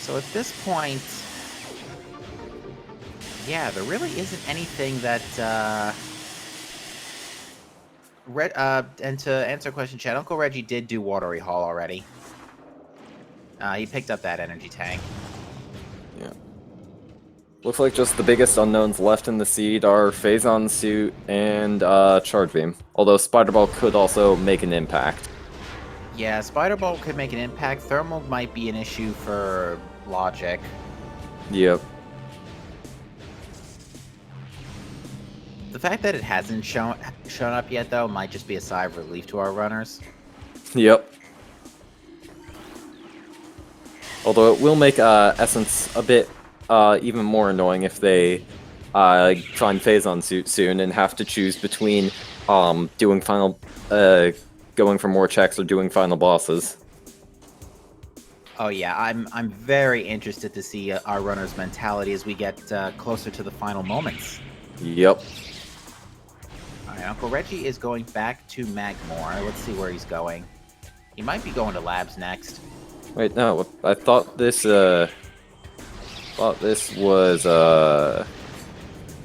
So at this point, yeah, there really isn't anything that, and to answer a question, Chad, Uncle Reggie did do Watery Hall already. He picked up that energy tank. Yeah. Looks like just the biggest unknowns left in the seed are Phazon Suit and Charge Beam. Although Spider Ball could also make an impact. Yeah, Spider Ball could make an impact. Thermal might be an issue for Logic. Yep. The fact that it hasn't shown up yet, though, might just be a sigh of relief to our runners. Yep. Although it will make Essence a bit even more annoying if they find Phazon Suit soon and have to choose between doing final, going for more checks or doing final bosses. Oh yeah, I'm very interested to see our runners' mentality as we get closer to the final moments. Yep. Alright, Uncle Reggie is going back to Magmore. Let's see where he's going. He might be going to Labs next. Wait, no, I thought this was yeah.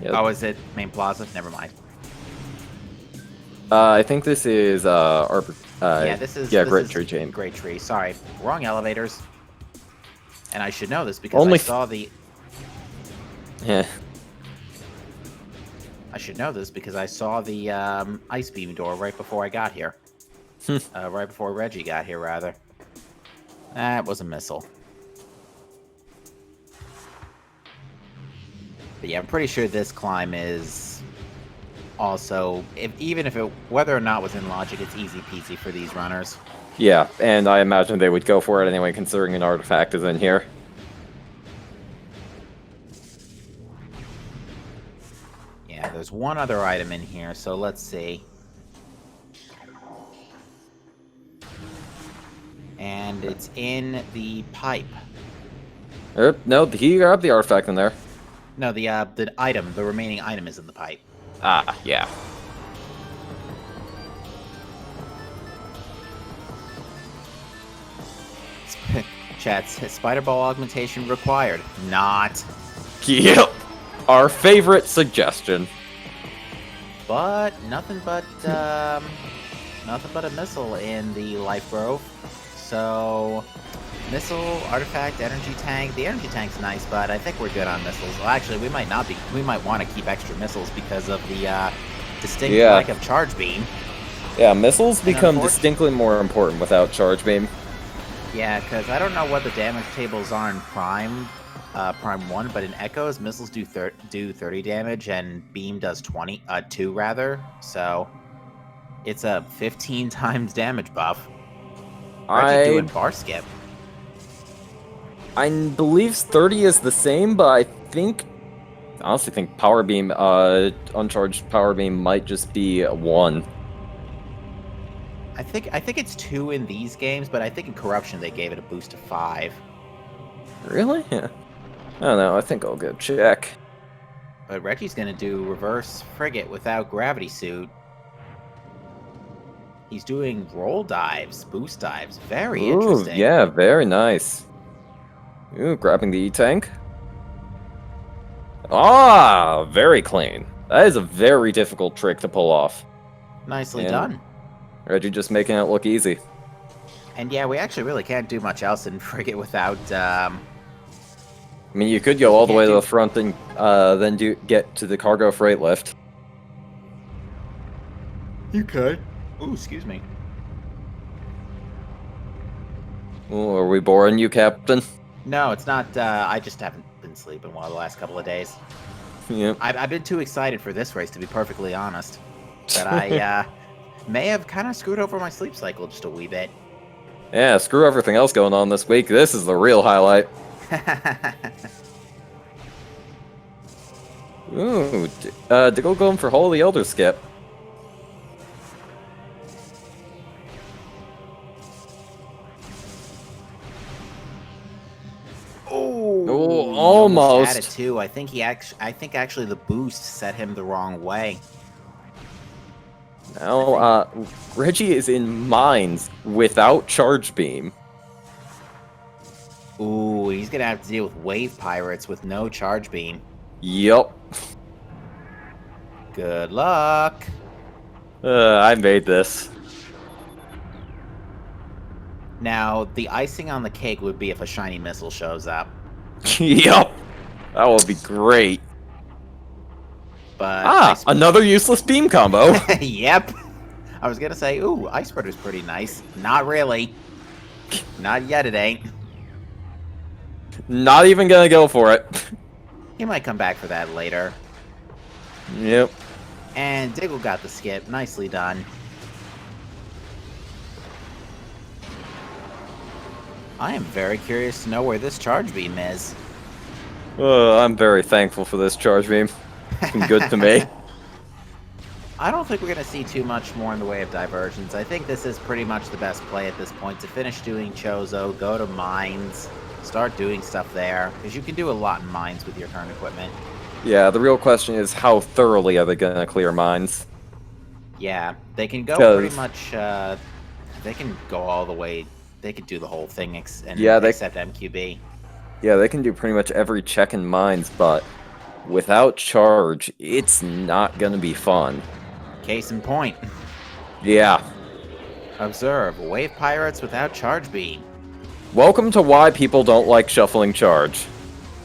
Oh, is it Main Plaza? Never mind. I think this is Arbor. Yeah, this is Great Tree Chain. Great Tree. Sorry, wrong elevators. And I should know this because I saw the. Yeah. I should know this because I saw the ice beam door right before I got here. Right before Reggie got here, rather. That was a missile. But yeah, I'm pretty sure this climb is also, whether or not it was in Logic, it's easy peasy for these runners. Yeah, and I imagine they would go for it anyway, considering an artifact is in here. Yeah, there's one other item in here, so let's see. And it's in the pipe. No, he grabbed the artifact in there. No, the remaining item is in the pipe. Ah, yeah. Chat's Spider Ball augmentation required. Not. Yep. Our favorite suggestion. But nothing but a missile in the Life Grove. So missile, artifact, energy tank. The energy tank's nice, but I think we're good on missiles. Well, actually, we might not be. We might want to keep extra missiles because of the distinct lack of charge beam. Yeah, missiles become distinctly more important without charge beam. Yeah, because I don't know what the damage tables are in Prime 1, but in Echoes, missiles do 30 damage and beam does 2 rather. So It's a 15 times damage buff. Reggie doing bar skip. I believe 30 is the same, but I honestly think Power Beam, uncharged Power Beam might just be 1. I think it's 2 in these games, but I think in Corruption they gave it a boost to 5. Really? Yeah. I don't know, I think I'll go check. But Reggie's gonna do reverse frigate without gravity suit. He's doing roll dives, boost dives. Very interesting. Yeah, very nice. Ooh, grabbing the E-Tank. Ah, very clean. That is a very difficult trick to pull off. Nicely done. Reggie just making it look easy. And yeah, we actually really can't do much else in frigate without, I mean, you could go all the way to the front and then get to the cargo freight lift. You could. Ooh, excuse me. Ooh, are we boring you, Captain? No, it's not. I just haven't been sleeping one of the last couple of days. Yep. I've been too excited for this race, to be perfectly honest. That I may have kind of screwed over my sleep cycle just a wee bit. Yeah, screw everything else going on this week. This is the real highlight. Ooh, Diggle going for Holy Elder skip. Oh, almost. Had it too. I think actually the boost set him the wrong way. Now, Reggie is in mines without charge beam. Ooh, he's gonna have to deal with wave pirates with no charge beam. Yup. Good luck. I made this. Now, the icing on the cake would be if a shiny missile shows up. Yup. That would be great. But another useless beam combo. Yep. I was gonna say, ooh, Ice Spreader's pretty nice. Not really. Not yet, it ain't. Not even gonna go for it. He might come back for that later. Yep. And Diggle got the skip. Nicely done. I am very curious to know where this charge beam is. I'm very thankful for this charge beam. It's been good to me. I don't think we're going to see too much more in the way of diversions. I think this is pretty much the best play at this point. To finish doing Chozo, go to mines, start doing stuff there. Because you can do a lot in mines with your current equipment. Yeah, the real question is how thoroughly are they going to clear mines? Yeah, they can go pretty much, they can go all the way, they could do the whole thing except MQB. Yeah, they can do pretty much every check in mines, but without charge, it's not going to be fun. Case in point. Yeah. Observe, wave pirates without charge beam. Welcome to why people don't like shuffling charge.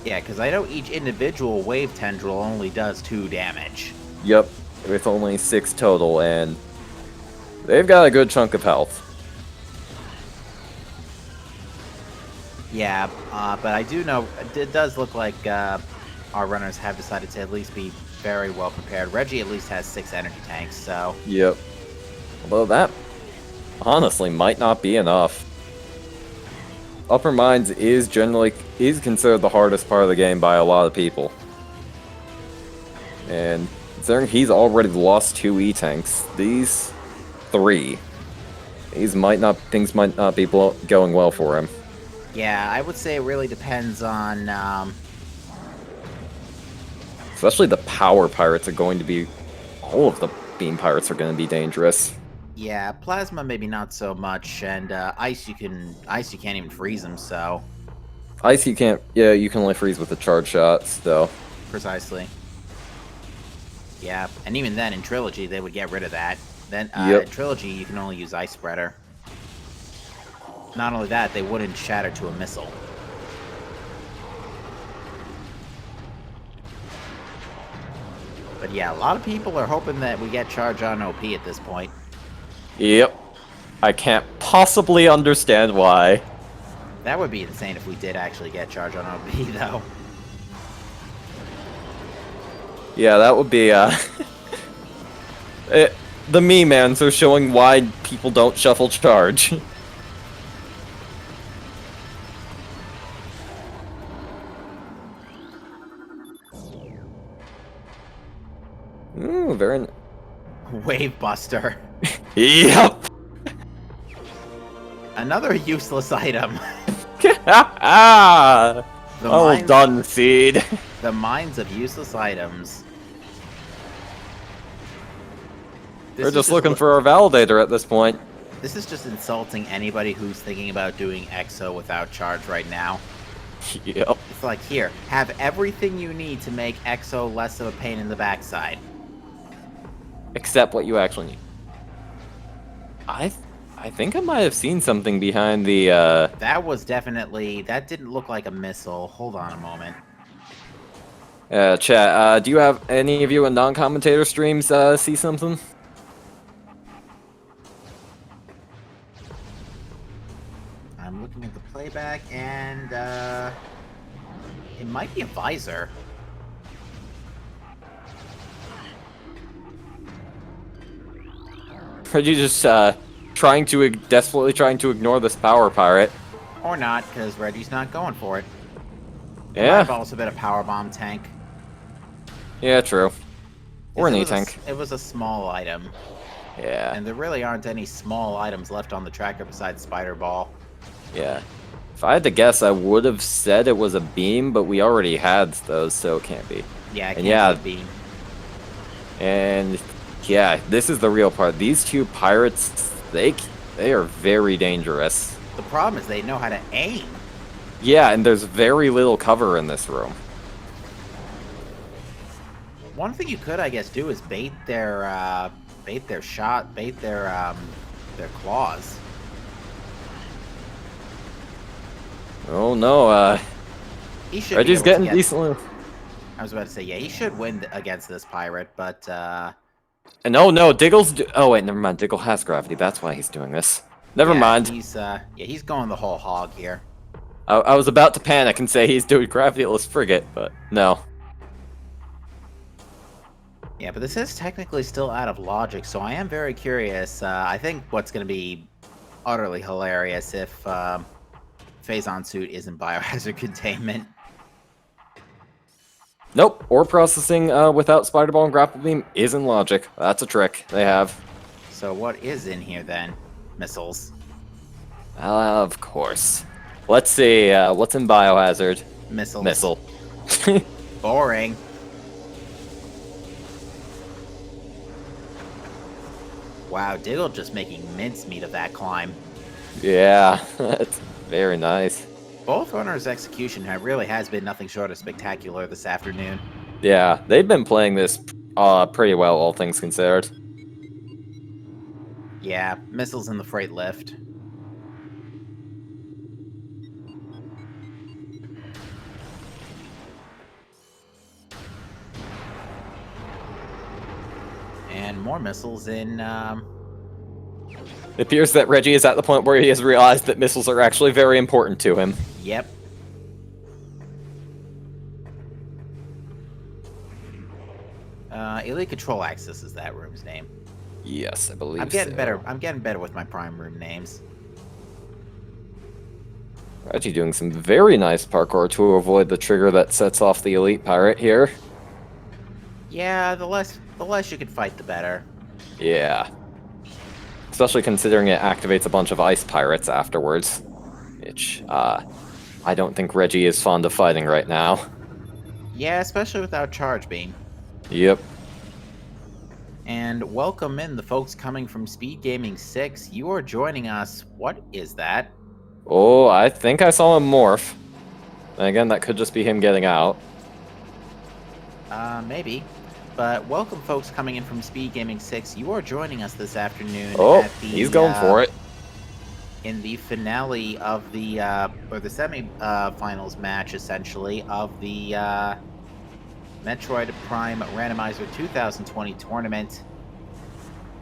Yeah, because I know each individual wave tendril only does 2 damage. Yep, with only 6 total, and they've got a good chunk of health. Yeah, but I do know, it does look like our runners have decided to at least be very well prepared. Reggie at least has 6 energy tanks, so... Yep. Although that, honestly, might not be enough. Upper Mines is considered the hardest part of the game by a lot of people. And considering he's already lost 2 E-Tanks, these 3, things might not be going well for him. Yeah, I would say it really depends on... Especially the power pirates are going to be... All of the beam pirates are going to be dangerous. Yeah, plasma maybe not so much, and ice you can't even freeze them, so... Ice you can't... Yeah, you can only freeze with the charge shots, though. Precisely. Yeah, and even then, in Trilogy, they would get rid of that. Then, in Trilogy, you can only use Ice Spreader. Not only that, they wouldn't shatter to a missile. But yeah, a lot of people are hoping that we get Charge on OP at this point. Yep. I can't possibly understand why. That would be insane if we did actually get Charge on OP, though. Yeah, that would be, the meme answer showing why people don't shuffle charge. Ooh, very. Wave Buster. Yep. Another useless item. Ah. The Well mines, done, Seed. the mines of useless items. We're just looking for our validator at this point. This is just insulting anybody who's thinking about doing EXO without charge right now. Yep. It's like, here, have everything you need to make EXO less of a pain in the backside. Except what you actually need. I think I might have seen something behind the, That was definitely... That didn't look like a missile. Hold on a moment. Chat, do you have any of you in non-commentator streams, see something? I'm looking at the playback, and, it might be a visor. Are you just, desperately trying to ignore this power pirate? Or not, because Reggie's not going for it. Yeah. I've also been a powerbomb tank. Yeah, true. Or an It E-tank. It was a small item. Yeah. And there really aren't any small items left on the tracker besides Spider Ball. Yeah. If I had to guess, I would have said it was a beam, but we already had those, so it can't be. Yeah, it And can't yeah. be a beam. And yeah, this is the real part. These two pirates, they are very dangerous. The problem is they know how to aim. Yeah, and there's very little cover in this room. One thing you could, I guess, do is bait their claws. Oh no, He should. Reggie's be able getting to decently. I was about to say, yeah, he should win against this pirate, but And oh no, oh wait, never mind. Diggle has gravity. That's why he's doing this. Never yeah, mind. he's going the whole hog here. I was about to panic and say he's doing gravity-less frigate, but no. Yeah, but this is technically still out of logic, so I am very curious. I think what's going to be utterly hilarious if Phazon Suit isn't biohazard containment. Nope, ore processing without Spider Ball and Grapple Beam isn't logic. That's a trick they have. So what is in here then? Missiles. Of course. Let's see, what's in Biohazard? Missiles. Missile. Boring. Wow, Diggle just making mincemeat of that climb. Yeah, that's very nice. Both runners' execution really has been nothing short of spectacular this afternoon. Yeah, they've been playing this pretty well, all things considered. Yeah, missiles in the freight lift. And more missiles in, It appears that Reggie is at the point where he has realized that missiles are actually very important to him. Yep. Elite Control Axis is that room's name. Yes, I believe I'm getting so. better. I'm getting better with my prime room names. Reggie doing some very nice parkour to avoid the trigger that sets off the elite pirate here. Yeah, the less you can fight, the better. Yeah. Especially considering it activates a bunch of ice pirates afterwards. Which, I don't think Reggie is fond of fighting right now. Yeah, especially without charge beam. Yep. And welcome in the folks coming from SpeedGaming 6. You are joining us. What is that? Oh, I think I saw him morph. And again, that could just be him getting out. Maybe. But welcome folks coming in from SpeedGaming 6. You are joining us this afternoon Oh, at the, he's going for it. In the finale of the, or the semi-finals match, essentially, of the, Metroid Prime Randomizer 2020 tournament.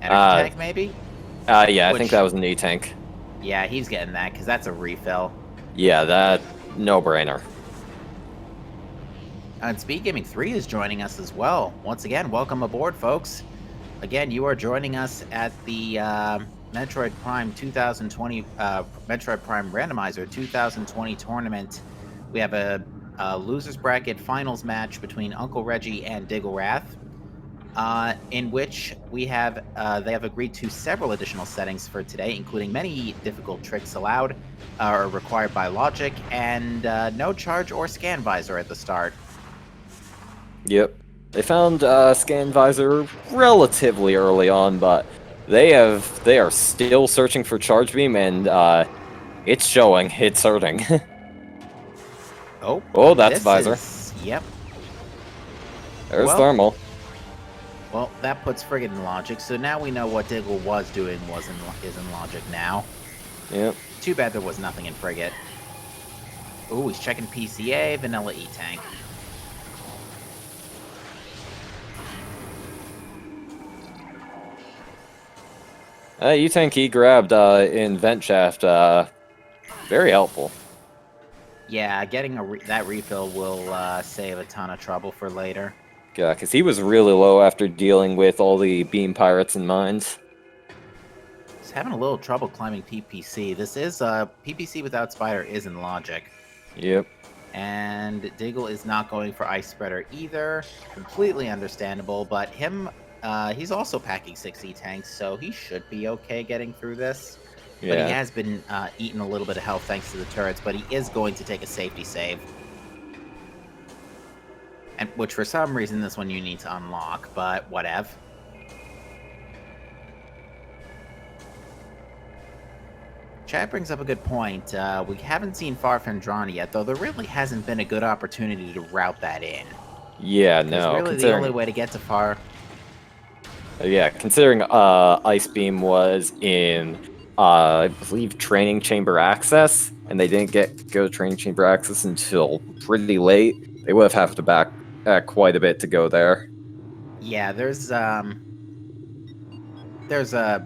Energy tank, maybe? Yeah, I think that was an E-tank. Yeah, he's getting that, because that's a refill. Yeah, that... no-brainer. And SpeedGaming 3 is joining us as well. Once again, welcome aboard, folks. again, you are joining us at the Metroid Prime 2020, Metroid Prime Randomizer 2020 tournament. We have a losers bracket finals match between Uncle Reggie and DiggleWrath, in which we have they have agreed to several additional settings for today, including many difficult tricks allowed or required by logic, and no charge or scan visor at the start. Yep. They found Scan Visor relatively early on, but they are still searching for Charge Beam, and it's showing. It's hurting. Oh, that's Visor. Yep. There's Thermal. Well, that puts Frigate in logic, so now we know what Diggle was doing is in logic now. Yep. Too bad there was nothing in Frigate. Ooh, he's checking PCA, Vanilla E-Tank. E-Tank he grabbed in Vent Shaft, very helpful. Yeah, getting that refill will save a ton of trouble for later. Yeah, because he was really low after dealing with all the beam pirates and mines. He's having a little trouble climbing PPC. This is PPC without Spider is in logic. Yep. And Diggle is not going for Ice Spreader either. Completely understandable, but he's also packing 6 E-Tanks, so he should be okay getting through this. Yeah. But he has been eating a little bit of health thanks to the turrets, but he is going to take a safety save. And which for some reason this one you need to unlock, but whatever. Chad brings up a good point. We haven't seen Farfandrana yet, though there really hasn't been a good opportunity to route that in. Yeah, no. Really the only way to get to Far... Yeah, considering Ice Beam was in, I believe, Training Chamber Access, and they didn't go Training Chamber Access until pretty late, they would have to back quite a bit to go there. Yeah, there's a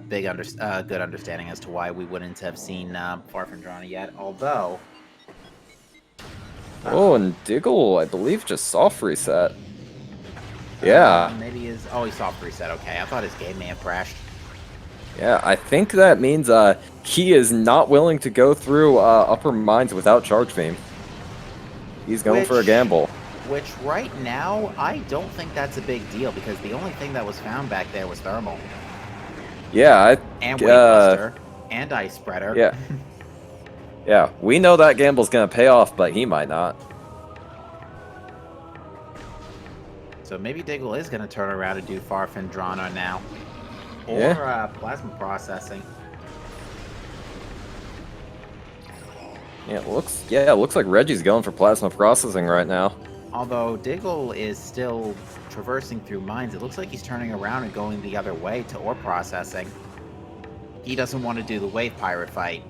big good understanding as to why we wouldn't have seen Farfandrana yet, although... Oh, and Diggle, I believe, just soft reset. Yeah. Maybe he soft reset, okay. I thought his game may have crashed. Yeah, I think that means he is not willing to go through upper mines without Charge Beam. He's going for a gamble. Which, right now, I don't think that's a big deal, because the only thing that was found back there was Thermal. Yeah, and Wavebuster, and Ice Spreader. Yeah. Yeah, we know that gamble's gonna pay off, but he might not. So maybe Diggle is gonna turn around and do Farfandrana now. Or Plasma Processing. Yeah, it looks like Reggie's going for Plasma Processing right now. Although Diggle is still traversing through mines, it looks like he's turning around and going the other way to Ore Processing. He doesn't want to do the Wave Pirate fight.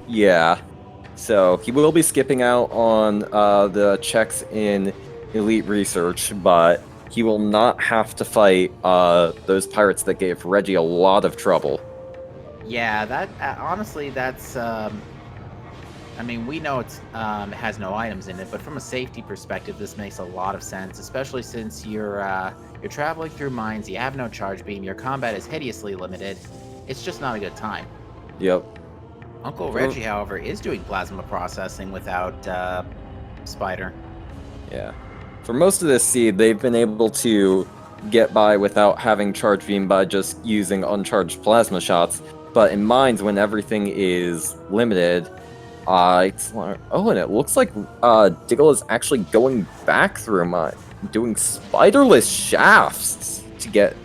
Yeah. So he will be skipping out on the checks in Elite Research, but he will not have to fight those pirates that gave Reggie a lot of trouble. Yeah, that honestly, that's... I mean, we know it has no items in it, but from a safety perspective, this makes a lot of sense, especially since you're traveling through mines, you have no charge beam, your combat is hideously limited. It's just not a good time. Yep. Uncle Reggie, however, is doing plasma processing without Spider. Yeah. For most of this seed, they've been able to get by without having charge beam by just using uncharged plasma shots, but in mines, when everything is limited, and it looks like Diggle is actually going back through mine, doing spiderless shafts to get,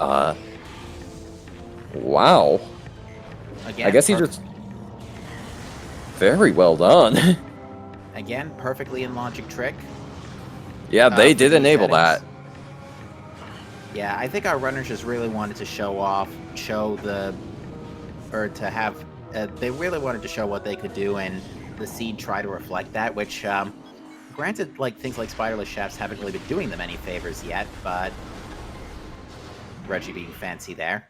wow. Again, I guess he just... Very well done. Again, perfectly in logic trick. Yeah, they did enable that. Yeah, I think our runners just really wanted to they really wanted to show what they could do, and the seed try to reflect that, which, granted, like, things like spiderless shafts haven't really been doing them any favors yet, but Reggie being fancy there.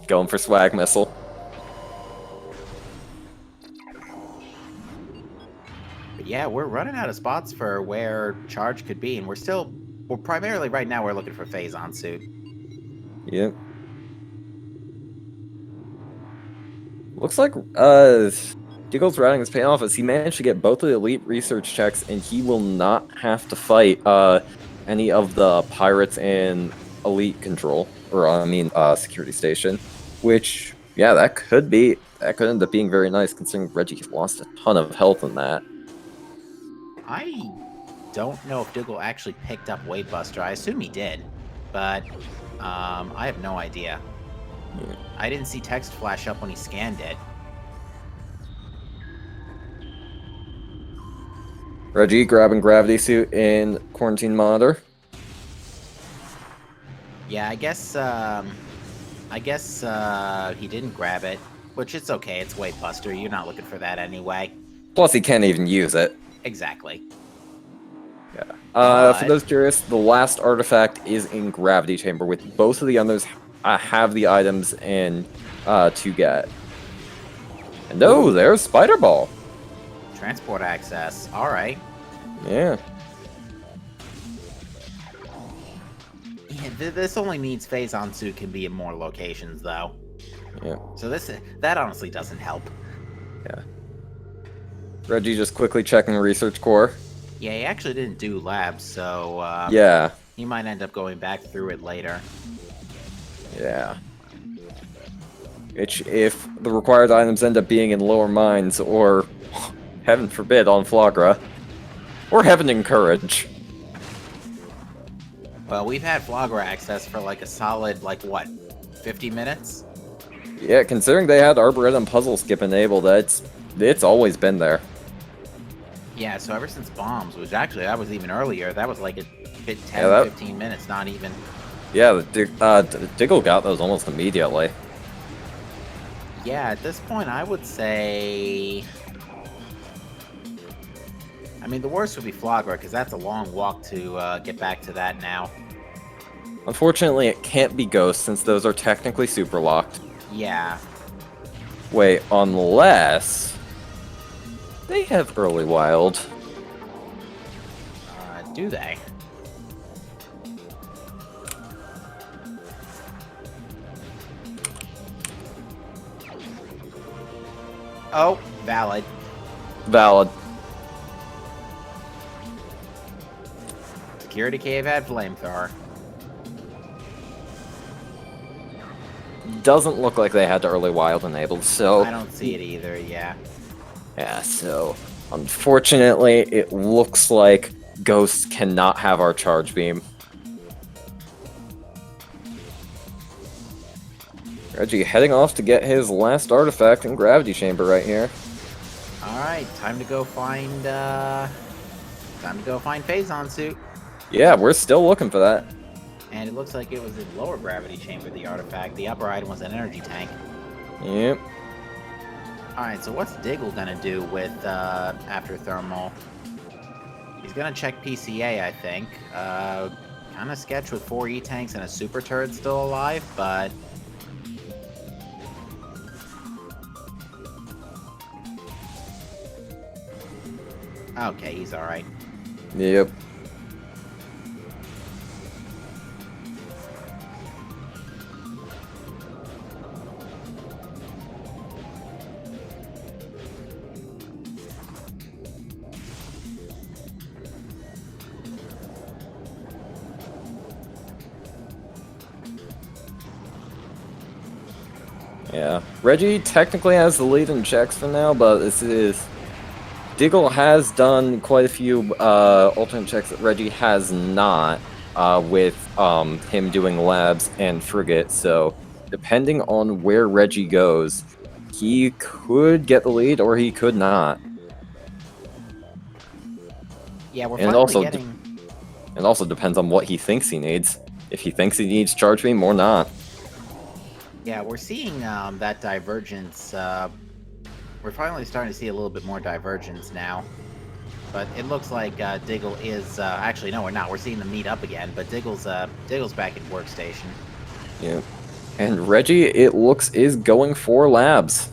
Going for swag missile. But yeah, we're running out of spots for where charge could be, and we're primarily right now we're looking for Phazon suit. Yep. Looks like Diggle's routing is paying off as he managed to get both of the elite research checks, and he will not have to fight any of the pirates in elite control, or I mean security station. Which, yeah, that could end up being very nice considering Reggie lost a ton of health in that. I don't know if Diggle actually picked up Wave Buster. I assume he did, but I have no idea. Yeah. I didn't see text flash up when he scanned it. Reggie grabbing gravity suit in quarantine monitor. Yeah, I guess he didn't grab it, which it's okay. It's Wave Buster. You're not looking for that anyway. Plus, he can't even use it. Exactly. Yeah. For those curious, the last artifact is in gravity chamber, with both of the others have the items in to get. And oh, there's Spider Ball. Transport access. All right. Yeah. Yeah, this only means Phazon suit can be in more locations, though. Yeah. So that honestly doesn't help. Yeah. Reggie just quickly checking research core. Yeah, he actually didn't do labs, so yeah. He might end up going back through it later. Yeah. Which, if the required items end up being in lower mines, or, heaven forbid, on Flagra, or heaven encourage. Well, we've had Flagra access for like a solid, like, what, 50 minutes? Yeah, considering they had Arboretum Puzzle Skip enabled, it's always been there. Yeah, so ever since Bombs, which actually, that was even earlier, that was like a bit 10, 15 minutes, not even. Yeah, Diggle got those almost immediately. Yeah, at this point, I would say... I mean, the worst would be Flagra, because that's a long walk to get back to that now. Unfortunately, it can't be Ghost, since those are technically super locked. Yeah. Wait, unless... they have Early Wild. Do they? Oh, valid. Valid. Security Cave had Flamethrower. Doesn't look like they had Early Wild enabled, so... I don't see it either, yeah. Yeah, so... unfortunately, it looks like Ghost cannot have our Charge Beam. Reggie heading off to get his last artifact in Gravity Chamber right here. Alright, time to go find Phazon suit. Yeah, we're still looking for that. And it looks like it was in lower gravity chamber, the artifact. The upper item was an energy tank. Yep. Alright, so what's Diggle gonna do with after thermal? He's gonna check PCA, I think. Kinda sketch with 4 E-tanks and a super turret still alive, but... okay, he's alright. Yep. Yeah. Reggie technically has the lead in checks for now, but this is... Diggle has done quite a few alternate checks that Reggie has not, with him doing labs and frigate, so depending on where Reggie goes, he could get the lead or he could not. Yeah, we're finally getting... and also depends on what he thinks he needs. If he thinks he needs Charge Beam or not. Yeah, we're seeing that divergence. We're finally starting to see a little bit more divergence now. But it looks like Diggle is... actually, no, we're not. We're seeing them meet up again, but Diggle's back in workstation. Yeah. And Reggie, it looks, is going for labs.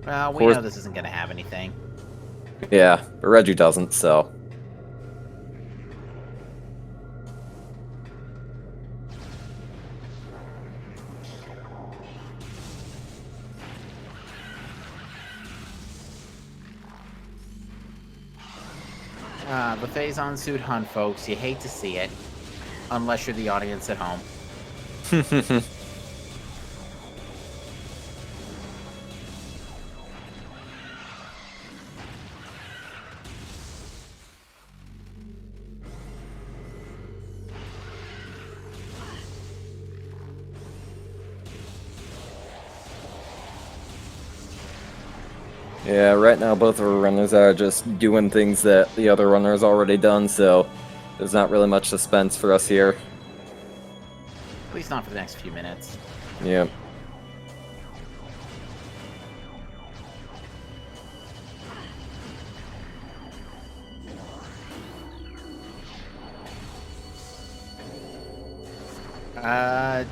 Well, we know this isn't going to have anything. Yeah, but Reggie doesn't, so... The Phazon suit hunt, folks. You hate to see it. Unless you're the audience at home. Yeah, right now both of our runners are just doing things that the other runner's already done, so there's not really much suspense for us here. At least not for the next few minutes. Yep.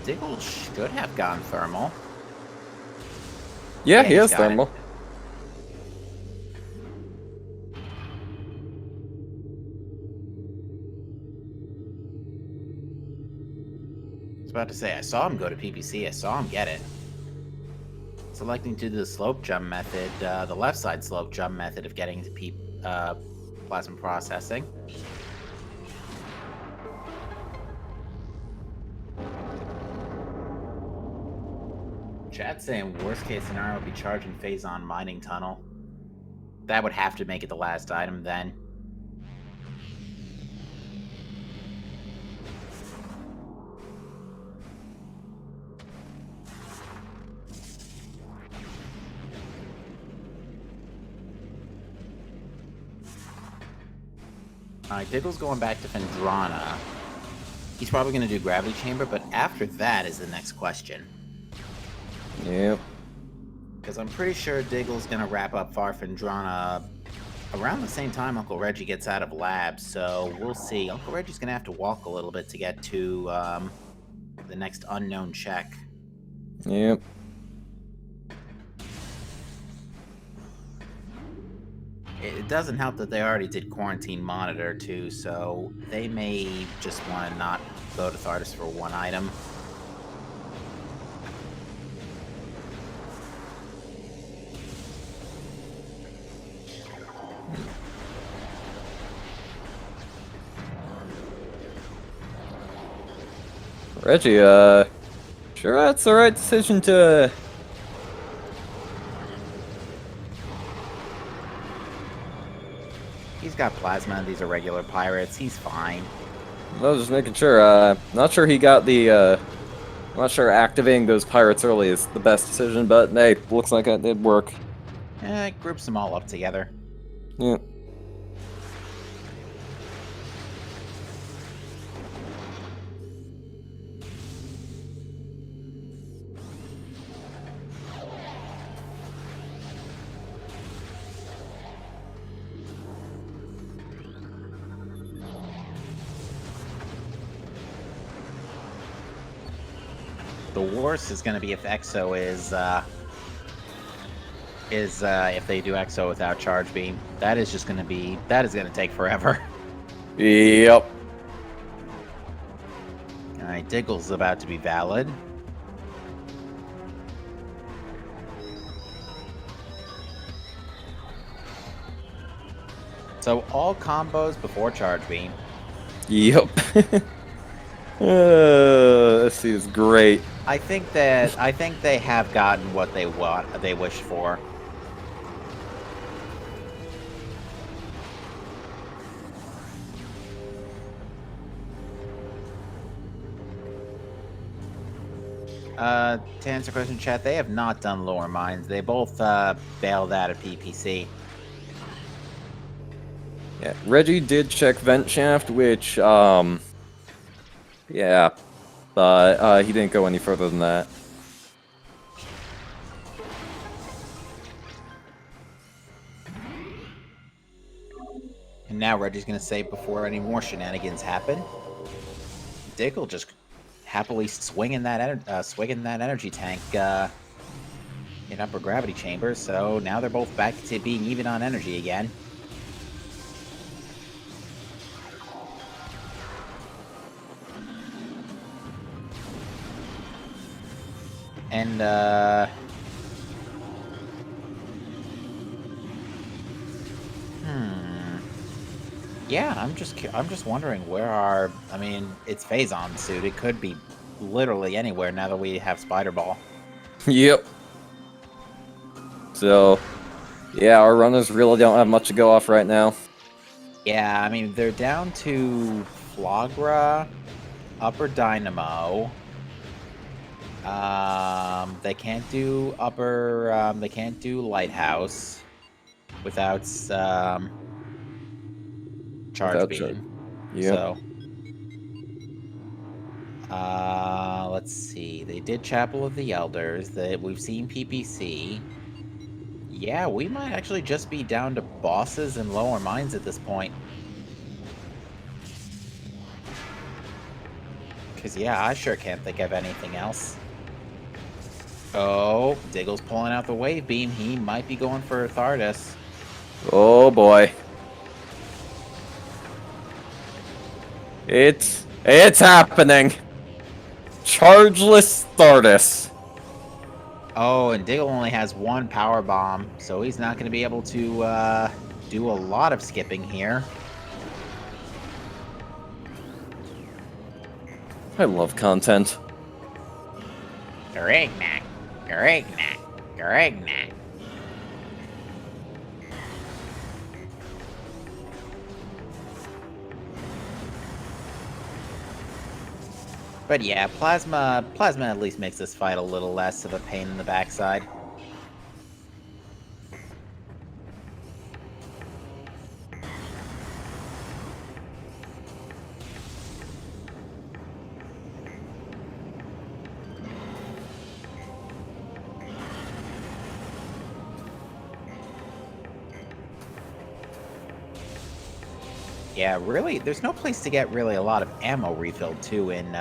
Diggle should have gone thermal. Yeah, he he's has got it. thermal. I was about to say, I saw him go to PPC. I saw him get it. Selecting to do the slope jump method, the left side slope jump method of getting to plasma processing. Chat saying worst case scenario would be charging Phazon mining tunnel. That would have to make it the last item then. Alright, Diggle's going back to Fendrana. He's probably going to do Gravity Chamber, but after that is the next question. Yep. Because I'm pretty sure Diggle's going to wrap up Fendrana around the same time Uncle Reggie gets out of lab, so we'll see. Uncle Reggie's going to have to walk a little bit to get to the next unknown check. Yep. It doesn't help that they already did Quarantine Monitor, too, so they may just want to not go to Thardis for one item. Reggie, sure that's the right decision to... He's got plasma, these are regular pirates, he's fine. I was just making sure, not sure he got the, I'm not sure activating those pirates early is the best decision, but hey, looks like it did work. It groups them all up together. Yeah. The worst is going to be if Exo is if they do Exo without Charge Beam. That is just going to be, that is going to take forever. Yep. Alright, Diggle's about to be valid. So all combos before Charge Beam. Yep. This is great. I think they have gotten what they wished for. To answer the question, chat, they have not done lower mines. They both bailed out of PPC. Yeah, Reggie did check vent shaft, which, yeah, but he didn't go any further than that. And now Reggie's going to save before any more shenanigans happen. Diggle just happily swinging that energy tank in upper gravity chambers. So now they're both back to being even on energy again. And Yeah, I'm just wondering where our. I mean, it's Phazon suit. It could be literally anywhere now that we have Spider Ball. Yep. So, yeah, our runners really don't have much to go off right now. Yeah, I mean they're down to Flogra, Upper Dynamo. They can't do upper. They can't do Lighthouse without Charge Without charge. Beam. Yep. So, let's see. They did Chapel of the Elders. That we've seen PPC. Yeah, we might actually just be down to bosses and lower mines at this point. Because, yeah, I sure can't think of anything else. Oh, Diggle's pulling out the wave beam. He might be going for Thardus. Oh boy. It's happening. Chargeless Thardus. Oh, and Diggle only has one power bomb, so he's not going to be able to do a lot of skipping here. I love content. Garignac, Garignac, Garignac. But yeah, Plasma at least makes this fight a little less of a pain in the backside. Yeah, really, there's no place to get really a lot of ammo refilled too in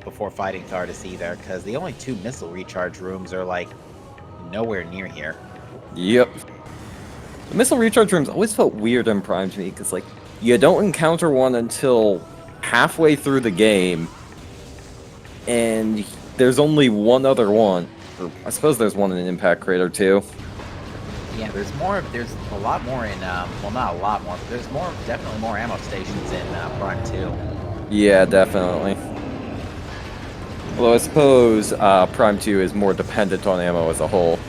before fighting Thardus either, because the only two missile recharge rooms are like nowhere near here. Yep. The missile recharge rooms always felt weird in Prime to me, because, like, you don't encounter one until halfway through the game, and there's only one other one. Or I suppose there's one in Impact Crater, too. Yeah, there's a lot more in, well, not a lot more, but there's definitely more ammo stations in Prime 2. Yeah, definitely. Although I suppose Prime 2 is more dependent on ammo as a whole.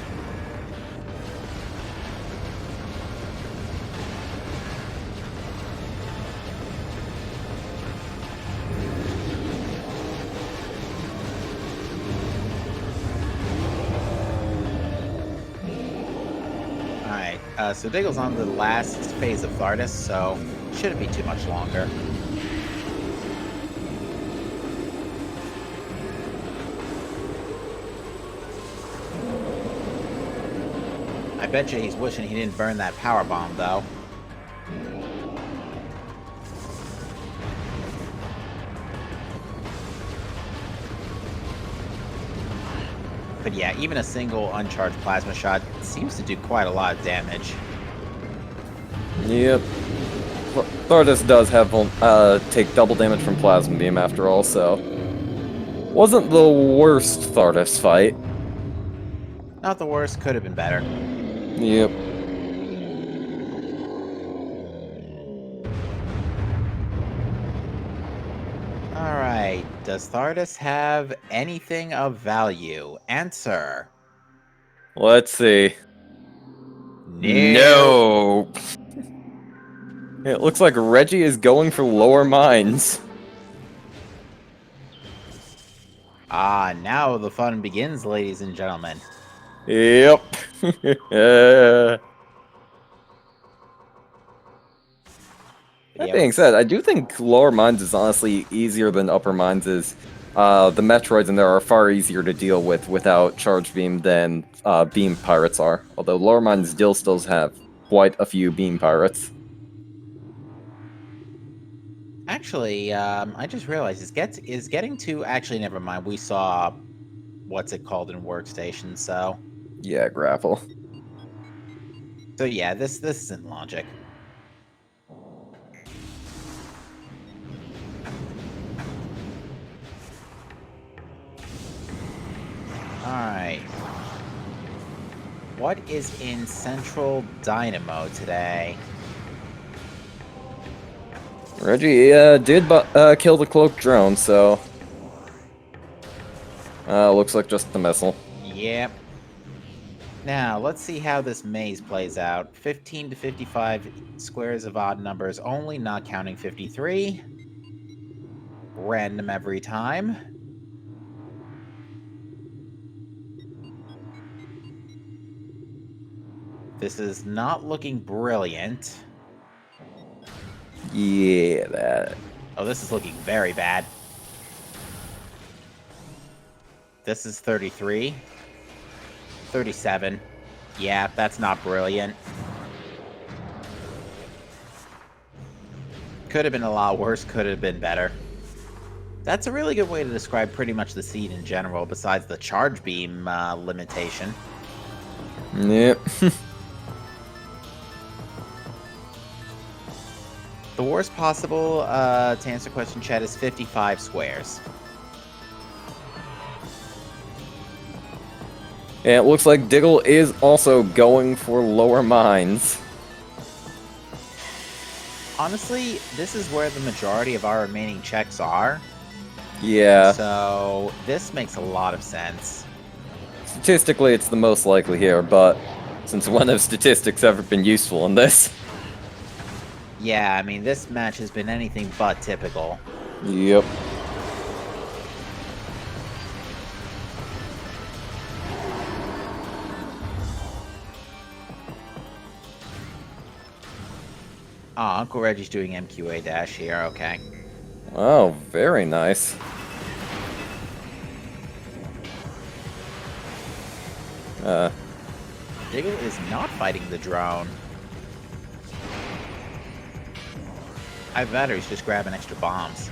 Alright, so Diggle's on the last phase of Thardus, so shouldn't be too much longer. I bet you he's wishing he didn't burn that power bomb, though. But yeah, even a single uncharged plasma shot seems to do quite a lot of damage. Yep. Thardus does have take double damage from Plasma Beam after all, so wasn't the worst Thardus fight. Not the worst, could have been better. Yep. Alright, does Thardus have anything of value? Answer. Let's see. No. No. It looks like Reggie is going for lower mines. Ah, now the fun begins, ladies and gentlemen. Yep. That being said, I do think lower mines is honestly easier than upper mines is. The Metroids in there are far easier to deal with without Charge Beam than Beam Pirates are. Although lower mines still have quite a few Beam Pirates. Actually, I just realized is getting to actually never mind. We saw what's it called in Workstation, so Yeah, grapple. yeah, this isn't logic. Alright. What is in Central Dynamo today? Reggie did kill the cloaked drone, so... looks like just the missile. Yep. Now, let's see how this maze plays out. 15 to 55 squares of odd numbers only, not counting 53. Random every time. This is not looking brilliant. Yeah, that... Oh, this is looking very bad. This is 33. 37. Yeah, that's not brilliant. Could have been a lot worse, could have been better. That's a really good way to describe pretty much the seed in general, besides the charge beam limitation. Yep. The worst possible, to answer question, chat, is 55 squares. And it looks like Diggle is also going for lower mines. Honestly, this is where the majority of our remaining checks are. Yeah. So, this makes a lot of sense. Statistically, it's the most likely here, but since when have statistics ever been useful in this? Yeah, I mean, this match has been anything but typical. Yep. Ah, Uncle Reggie's doing MQA dash here, okay. Oh, very nice. Diggle is not fighting the drone. I bet he's just grabbing extra bombs.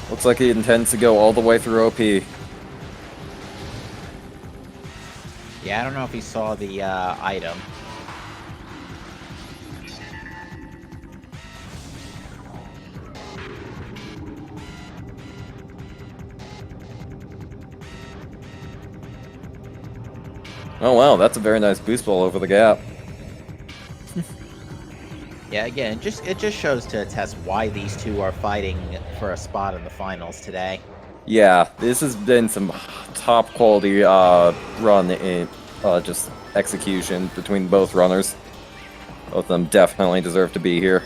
Looks like he intends to go all the way through OP. Yeah, I don't know if he saw the item. Oh wow, that's a very nice boost ball over the gap. Yeah, again, it just shows to test why these two are fighting for a spot in the finals today. Yeah, this has been some top quality run in just execution between both runners. Both of them definitely deserve to be here.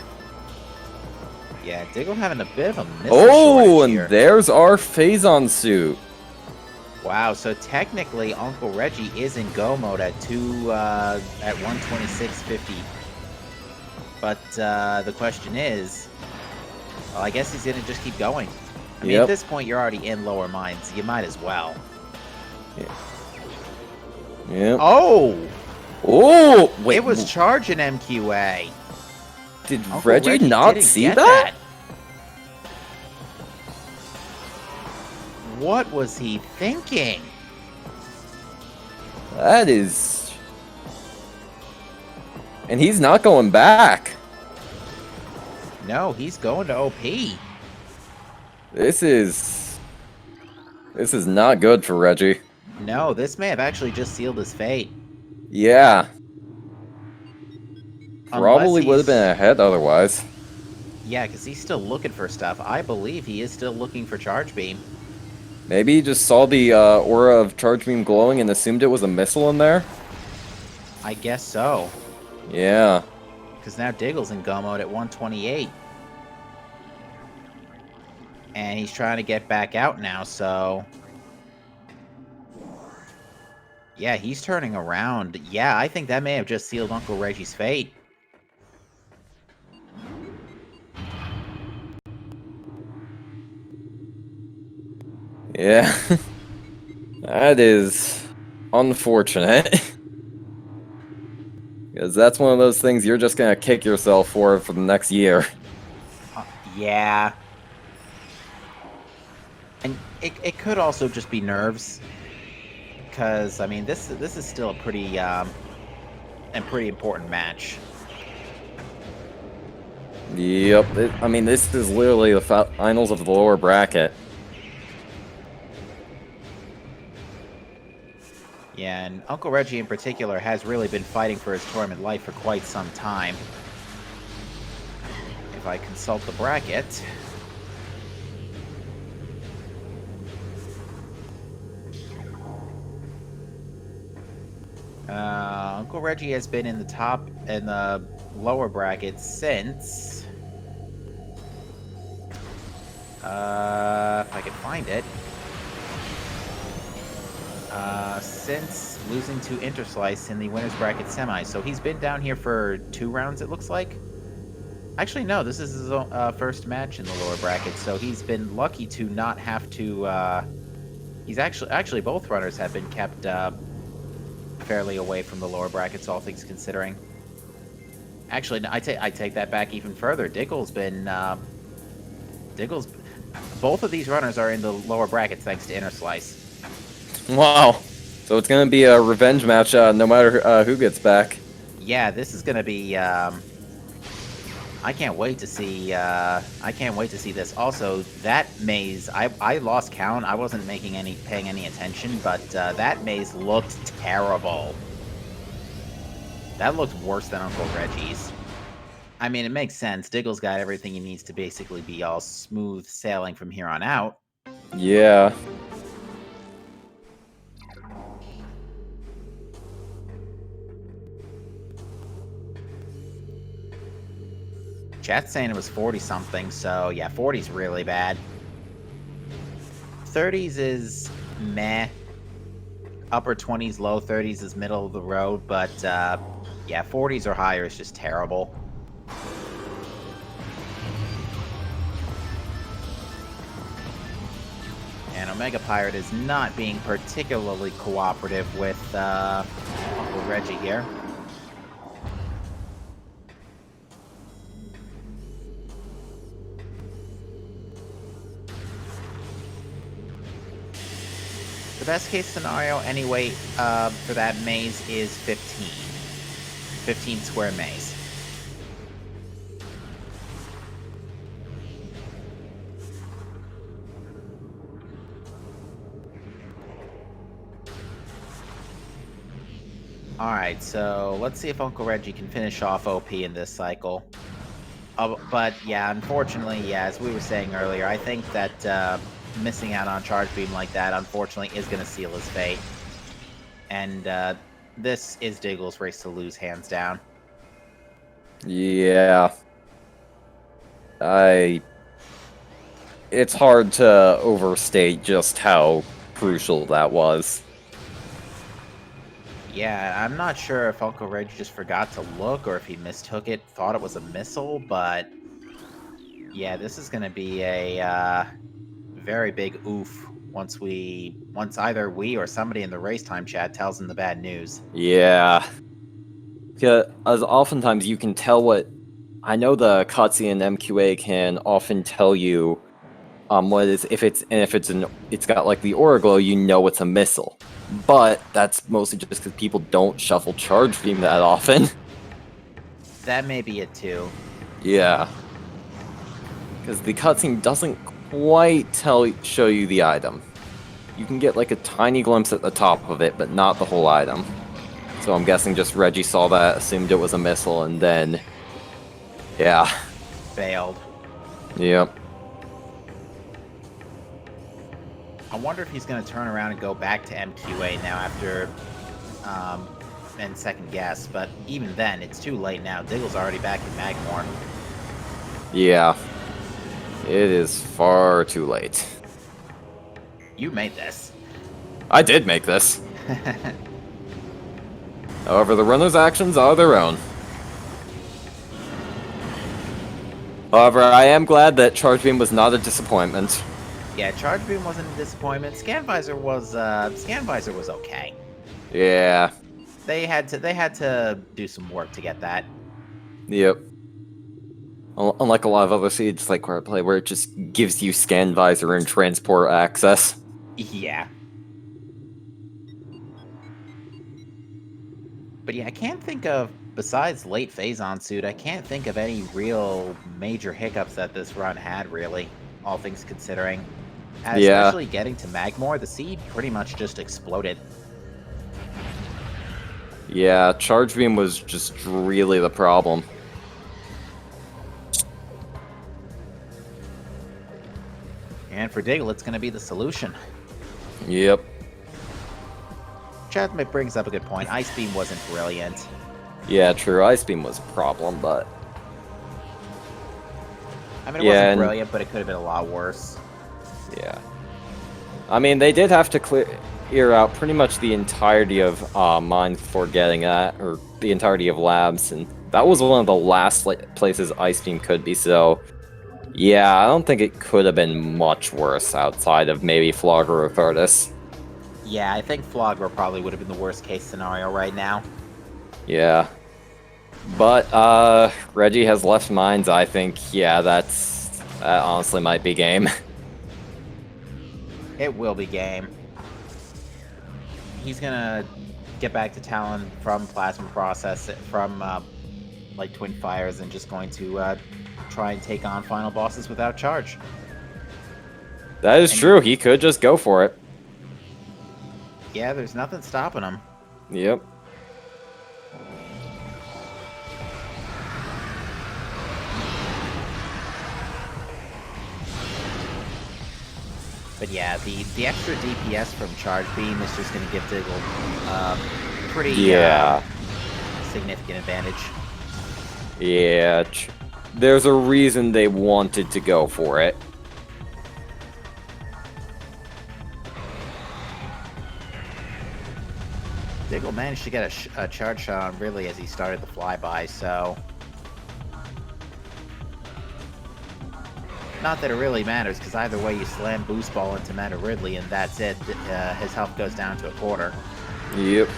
Yeah, Diggle having a bit of a miss. Oh, and there's our Phazon suit. Wow, so technically Uncle Reggie is in go mode at 126.50. But the question is, well, I guess he's gonna just keep going. I mean, at this point, you're already in lower mines. You might as well. Yeah. Oh! Oh! Wait. It was charging MQA. Did Reggie not see that? What was he thinking? That is... And he's not going back. No, he's going to OP. This is not good for Reggie. No, this may have actually just sealed his fate. Yeah. Probably would have been ahead otherwise. Yeah, because he's still looking for stuff. I believe he is still looking for Charge Beam. Maybe he just saw the aura of Charge Beam glowing and assumed it was a missile in there? I guess so. Yeah. Because now Diggle's in go mode at 128. And he's trying to get back out now, so... Yeah, he's turning around. Yeah, I think that may have just sealed Uncle Reggie's fate. Yeah. That is unfortunate. Because that's one of those things you're just gonna kick yourself for the next year. Yeah. And it could also just be nerves. Because, I mean, this is still a pretty important match. Yep. I mean, this is literally the finals of the lower bracket. Yeah, and Uncle Reggie in particular has really been fighting for his tournament life for quite some time. I consult the bracket... Uncle Reggie has been in the top and the lower bracket since... if I can find it. Since losing to Interslice in the winner's bracket semi. So he's been down here for 2 rounds, it looks like. Actually, no, this is his first match in the lower bracket, so he's been lucky to not have to, he's actually both runners have been kept, fairly away from the lower brackets, all things considering. Actually, no, I take that back even further. Diggle's been, both of these runners are in the lower brackets thanks to Interslice. Wow. So it's gonna be a revenge match, no matter who gets back. Yeah, this is gonna be, I can't wait to see, this. Also, that maze, I lost count. I wasn't paying any attention, but, that maze looked terrible. That looked worse than Uncle Reggie's. I mean, it makes sense. Diggle's got everything he needs to basically be all smooth sailing from here on out. Yeah. Chat's saying it was 40-something, so yeah, 40's really bad. 30s is meh. Upper 20s, low 30s is middle of the road, but yeah, 40s or higher is just terrible. And Omega Pirate is not being particularly cooperative with Uncle Reggie here. The best case scenario, anyway, for that maze is 15. 15 square maze. Alright, so let's see if Uncle Reggie can finish off OP in this cycle. But yeah, unfortunately, yeah, as we were saying earlier, I think that missing out on Charge Beam like that, unfortunately, is going to seal his fate. And this is Diggle's race to lose, hands down. Yeah. It's hard to overstate just how crucial that was. Yeah, I'm not sure if Uncle Reggie just forgot to look or if he mistook it, thought it was a missile, but yeah, this is going to be a very big oof once either we or somebody in the race time chat tells him the bad news. Yeah. As oftentimes you can tell what... I know the cutscene and MQA can often tell you what it is, if it's got like the aura glow, you know it's a missile. But that's mostly just because people don't shuffle Charge Beam that often. That may be it too. Yeah. Because the cutscene doesn't quite show you the item. You can get like a tiny glimpse at the top of it, but not the whole item. So I'm guessing just Reggie saw that, assumed it was a missile, and then... yeah. Failed. Yep. I wonder if he's going to turn around and go back to MQA now after, and second guess, but even then, it's too late now. Diggle's already back in Magmore. Yeah. It is far too late. You made this. I did make this. However, the runner's actions are their own. However, I am glad that Charge Beam was not a disappointment. Yeah, Charge Beam wasn't a disappointment. Scan Visor was okay. Yeah. They had to do some work to get that. Yep. Unlike a lot of other seeds like Wordplay, where it just gives you Scan Visor and transport access. Yeah. But yeah, I can't think of, besides late Phazon suit, I can't think of any real major hiccups that this run had, really, all things considering. Especially getting to Magmore, the seed pretty much just exploded. Yeah, Charge Beam was just really the problem. And for Diggle, it's going to be the solution. Yep. Chad brings up a good point. Ice Beam wasn't brilliant. Yeah, true. Ice Beam was a problem, but... I mean, it wasn't brilliant, but it could have been a lot worse. Yeah. I mean, they did have to clear out pretty much the entirety of mines before getting that, or the entirety of labs, and that was one of the last places Ice Beam could be, so... Yeah, I don't think it could have been much worse outside of maybe Flogger or Thordis. Yeah, I think Flogger probably would have been the worst case scenario right now. Yeah. But, Reggie has left mines, I think, yeah, that honestly might be game. It will be game. He's gonna get back to Talon from Plasma Process, from, like, Twin Fires, and just going to, try and take on final bosses without charge. That is true, he could just go for it. Yeah, there's nothing stopping him. Yep. But yeah, the extra DPS from Charge Beam is just going to give Diggle pretty significant advantage. Yeah, there's a reason they wanted to go for it. Diggle managed to get a charge shot on Ridley as he started the flyby, so... Not that it really matters, because either way you slam Boost Ball into Meta Ridley and that's it. His health goes down to a quarter. Yep.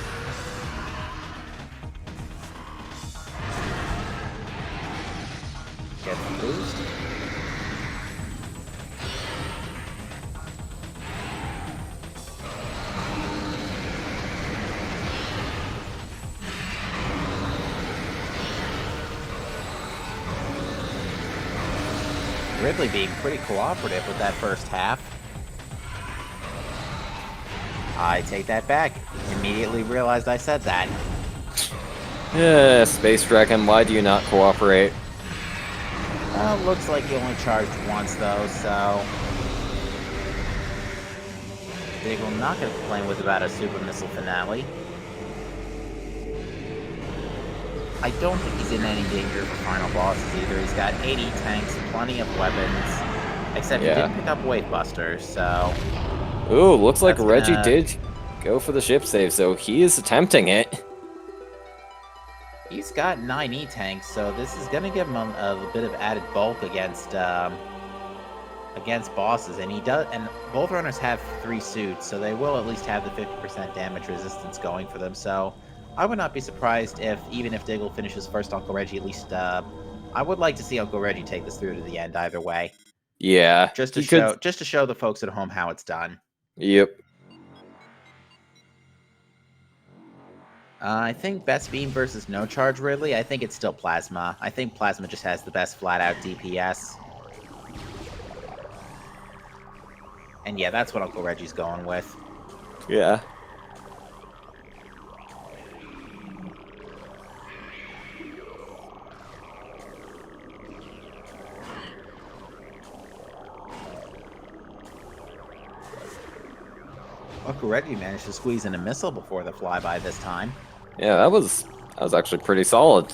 Get the boost. Ridley being pretty cooperative with that first half. I take that back. Immediately realized I said that. Yeah, Space Dragon, why do you not cooperate? Well, looks like he only charged once though, so... Diggle not gonna complain with about a Super Missile finale. I don't think he's in any danger for final bosses either. He's got 80 tanks, plenty of weapons, except he didn't pick up Wave Busters, so... Ooh, looks like Reggie did go for the ship save, so he is attempting it. He's got 9 E-tanks, so this is going to give him a bit of added bulk against bosses, and both runners have 3 suits, so they will at least have the 50% damage resistance going for them, so... I would not be surprised if, even if Diggle finishes first Uncle Reggie, at least, I would like to see Uncle Reggie take this through to the end either way. Yeah. Just to show the folks at home how it's done. Yep. I think Best Beam versus No Charge Ridley, I think it's still Plasma. I think Plasma just has the best flat-out DPS. And yeah, that's what Uncle Reggie's going with. Yeah. Uncle Reggie managed to squeeze in a missile before the flyby this time. Yeah, that was actually pretty solid.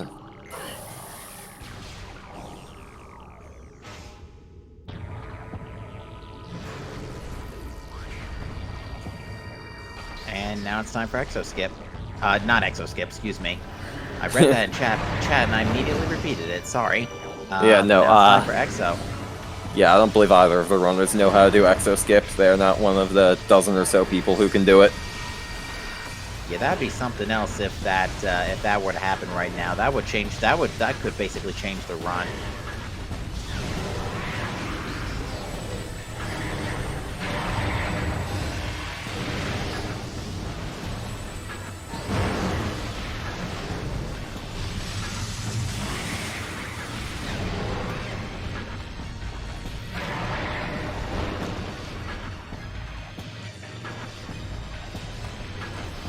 And now it's time for Exo Skip. Not Exo Skip, excuse me. I read that in chat, and I immediately repeated it. Sorry. Yeah, no. Now it's time for Exo. Yeah, I don't believe either of the runners know how to do Exo Skip. They're not one of the dozen or so people who can do it. Yeah, that'd be something else if that were to happen right now. That would change. That could basically change the run.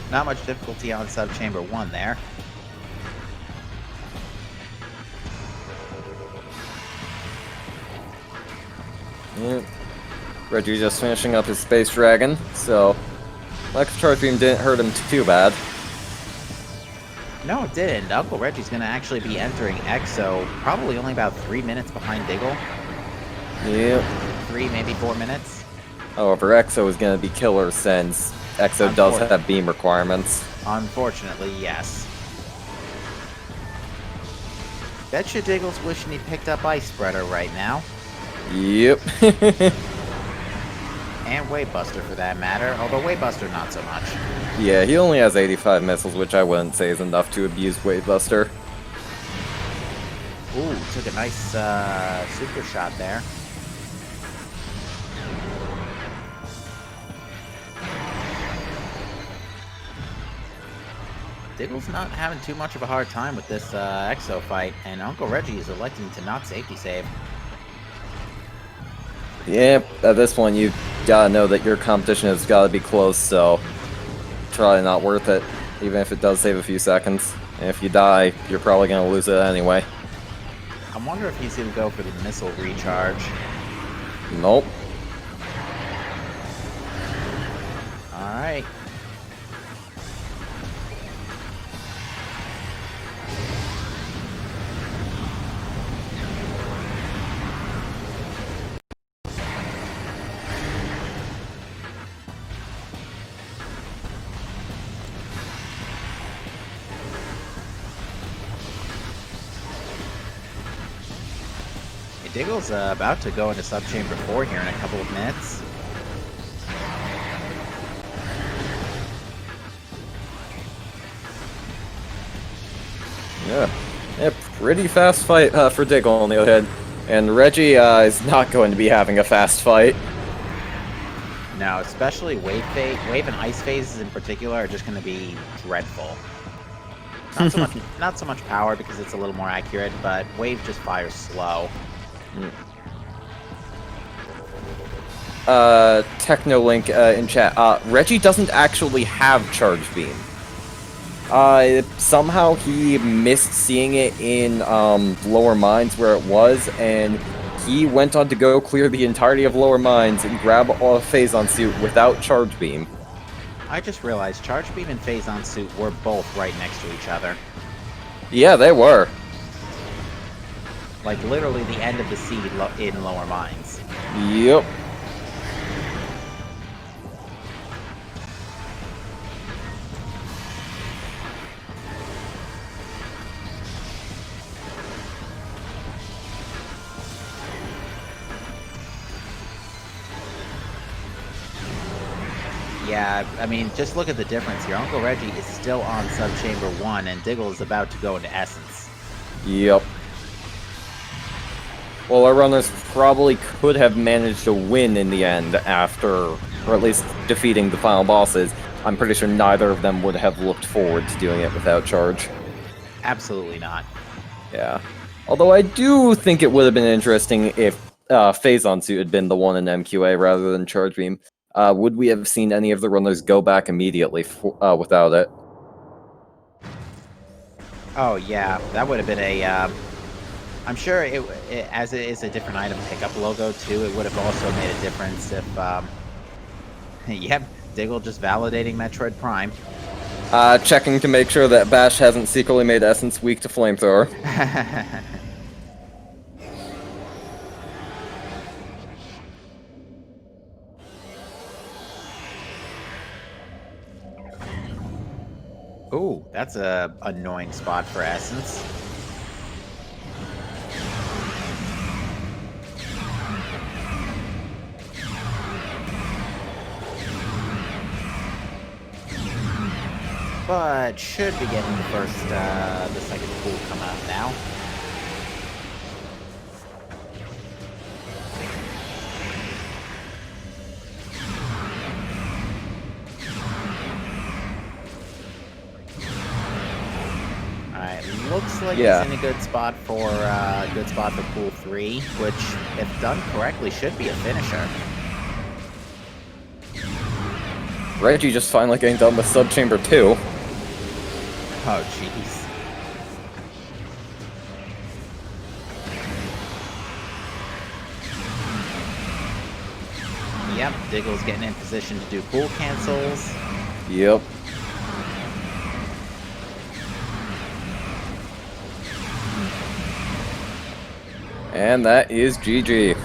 Not much difficulty on Sub-Chamber 1 there. Yep. Reggie just finishing up his Space Dragon, so lack of charge beam didn't hurt him too bad. No, it didn't. Uncle Reggie's gonna actually be entering EXO, probably only about 3 minutes behind Diggle. Yep. 3, maybe 4 minutes. However, EXO is gonna be killer since EXO does have beam requirements. Unfortunately, yes. Betcha Diggle's wishing he picked up Ice Spreader right now. Yep. And Wave Buster for that matter, although Wave Buster not so much. Yeah, he only has 85 missiles, which I wouldn't say is enough to abuse Wave Buster. Ooh, took a nice super shot there. Diggle's not having too much of a hard time with this EXO fight, and Uncle Reggie is electing to not safety save. Yeah, at this point you gotta know that your competition has gotta be close, so probably not worth it, even if it does save a few seconds. And if you die, you're probably gonna lose it anyway. I wonder if he's gonna go for the missile recharge. Nope. Alright. Diggle's about to go into Subchamber 4 here in a couple of minutes. Yeah, pretty fast fight for Diggle on the other hand. And Reggie is not going to be having a fast fight. No, especially Wave and Ice phases in particular are just going to be dreadful. Not so much power because it's a little more accurate, but Wave just fires slow. Technolink in chat. Reggie doesn't actually have Charge Beam. Somehow he missed seeing it in Lower Mines where it was, and he went on to go clear the entirety of Lower Mines and grab a Phazon suit without Charge Beam. I just realized Charge Beam and Phazon suit were both right next to each other. Yeah, they were. Like literally the end of the seed in Lower Mines. Yep. Yeah, I mean, just look at the difference here. Uncle Reggie is still on Subchamber 1, and Diggle is about to go into Essence. Yep. Well, our runners probably could have managed to win in the end after, or at least defeating the final bosses. I'm pretty sure neither of them would have looked forward to doing it without charge. Absolutely not. Yeah. Although I do think it would have been interesting if Phazon suit had been the one in MQA rather than Charge Beam. Would we have seen any of the runners go back immediately without it? Oh yeah, that would have been a... I'm sure as it is a different item pickup logo too, it would have also made a difference if... Yep, Diggle just validating Metroid Prime. Checking to make sure that Bash hasn't secretly made Essence weak to Flamethrower. Ooh, that's a annoying spot for Essence. But should be getting the second pool come out now. Looks like he's in a good spot for pool 3, which, if done correctly, should be a finisher. Reggie just finally getting done with Subchamber 2. Oh, jeez. Yep, Diggle's getting in position to do pool cancels. Yep. And that is GG.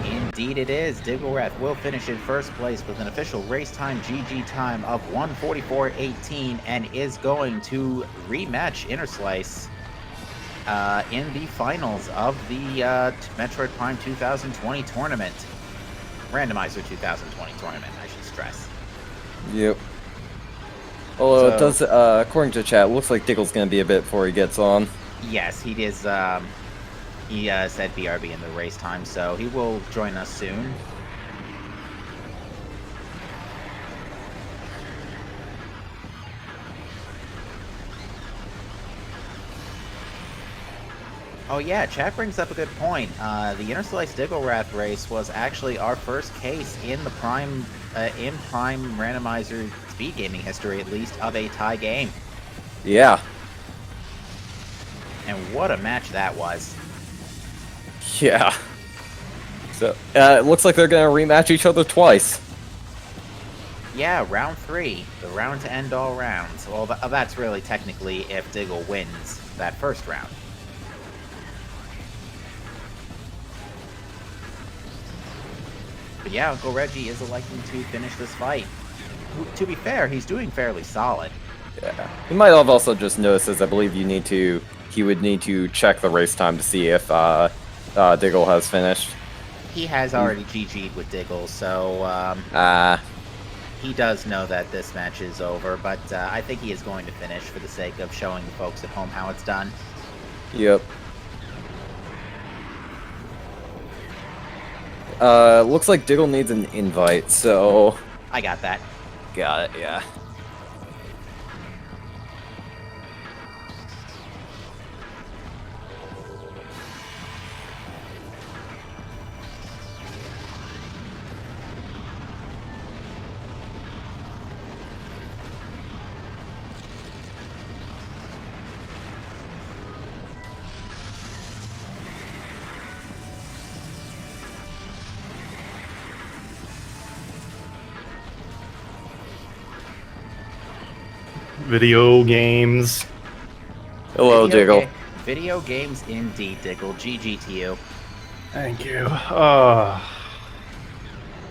Indeed it is. DiggleWrath will finish in first place with an official race time GG time of 1:44.18 and is going to rematch Innerslice in the finals of the Metroid Prime 2020 tournament. Randomizer 2020 tournament, I should stress. Yep. Although it does, according to chat, looks like Diggle's gonna be a bit before he gets on. Yes, he is. He said BRB in the race time, so he will join us soon. Oh yeah, chat brings up a good point. The Innerslice DiggleWrath race was actually our first case in the Prime Randomizer SpeedGaming history, at least, of a tie game. Yeah. And what a match that was. Yeah. So, it looks like they're gonna rematch each other twice. Yeah, round 3. The round to end all rounds. Well, that's really technically if Diggle wins that first round. But yeah, Uncle Reggie is electing to finish this fight. To be fair, he's doing fairly solid. Yeah. You might have also just noticed, as I believe he would need to check the race time to see if Diggle has finished. He has already GG'd with Diggle, so he does know that this match is over, but I think he is going to finish for the sake of showing the folks at home how it's done. Yep. Looks like Diggle needs an invite, so... I got that. Got it, yeah. Video games. Hello, Diggle. Video games indeed, Diggle. GG to you. Thank you.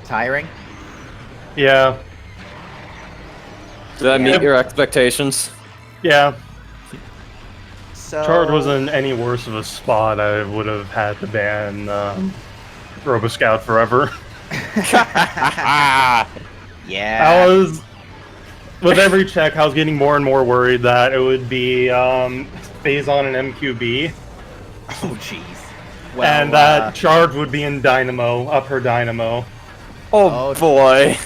Tiring? Yeah. Did that meet your expectations? Yeah. So... Charge wasn't any worse of a spot. I would have had to ban RoboScout forever. Yeah. I was... With every check, I was getting more and more worried that it would be Phazon and MQB. Oh, jeez. Well, and that Charge would be in Dynamo, Upper Dynamo. Oh boy.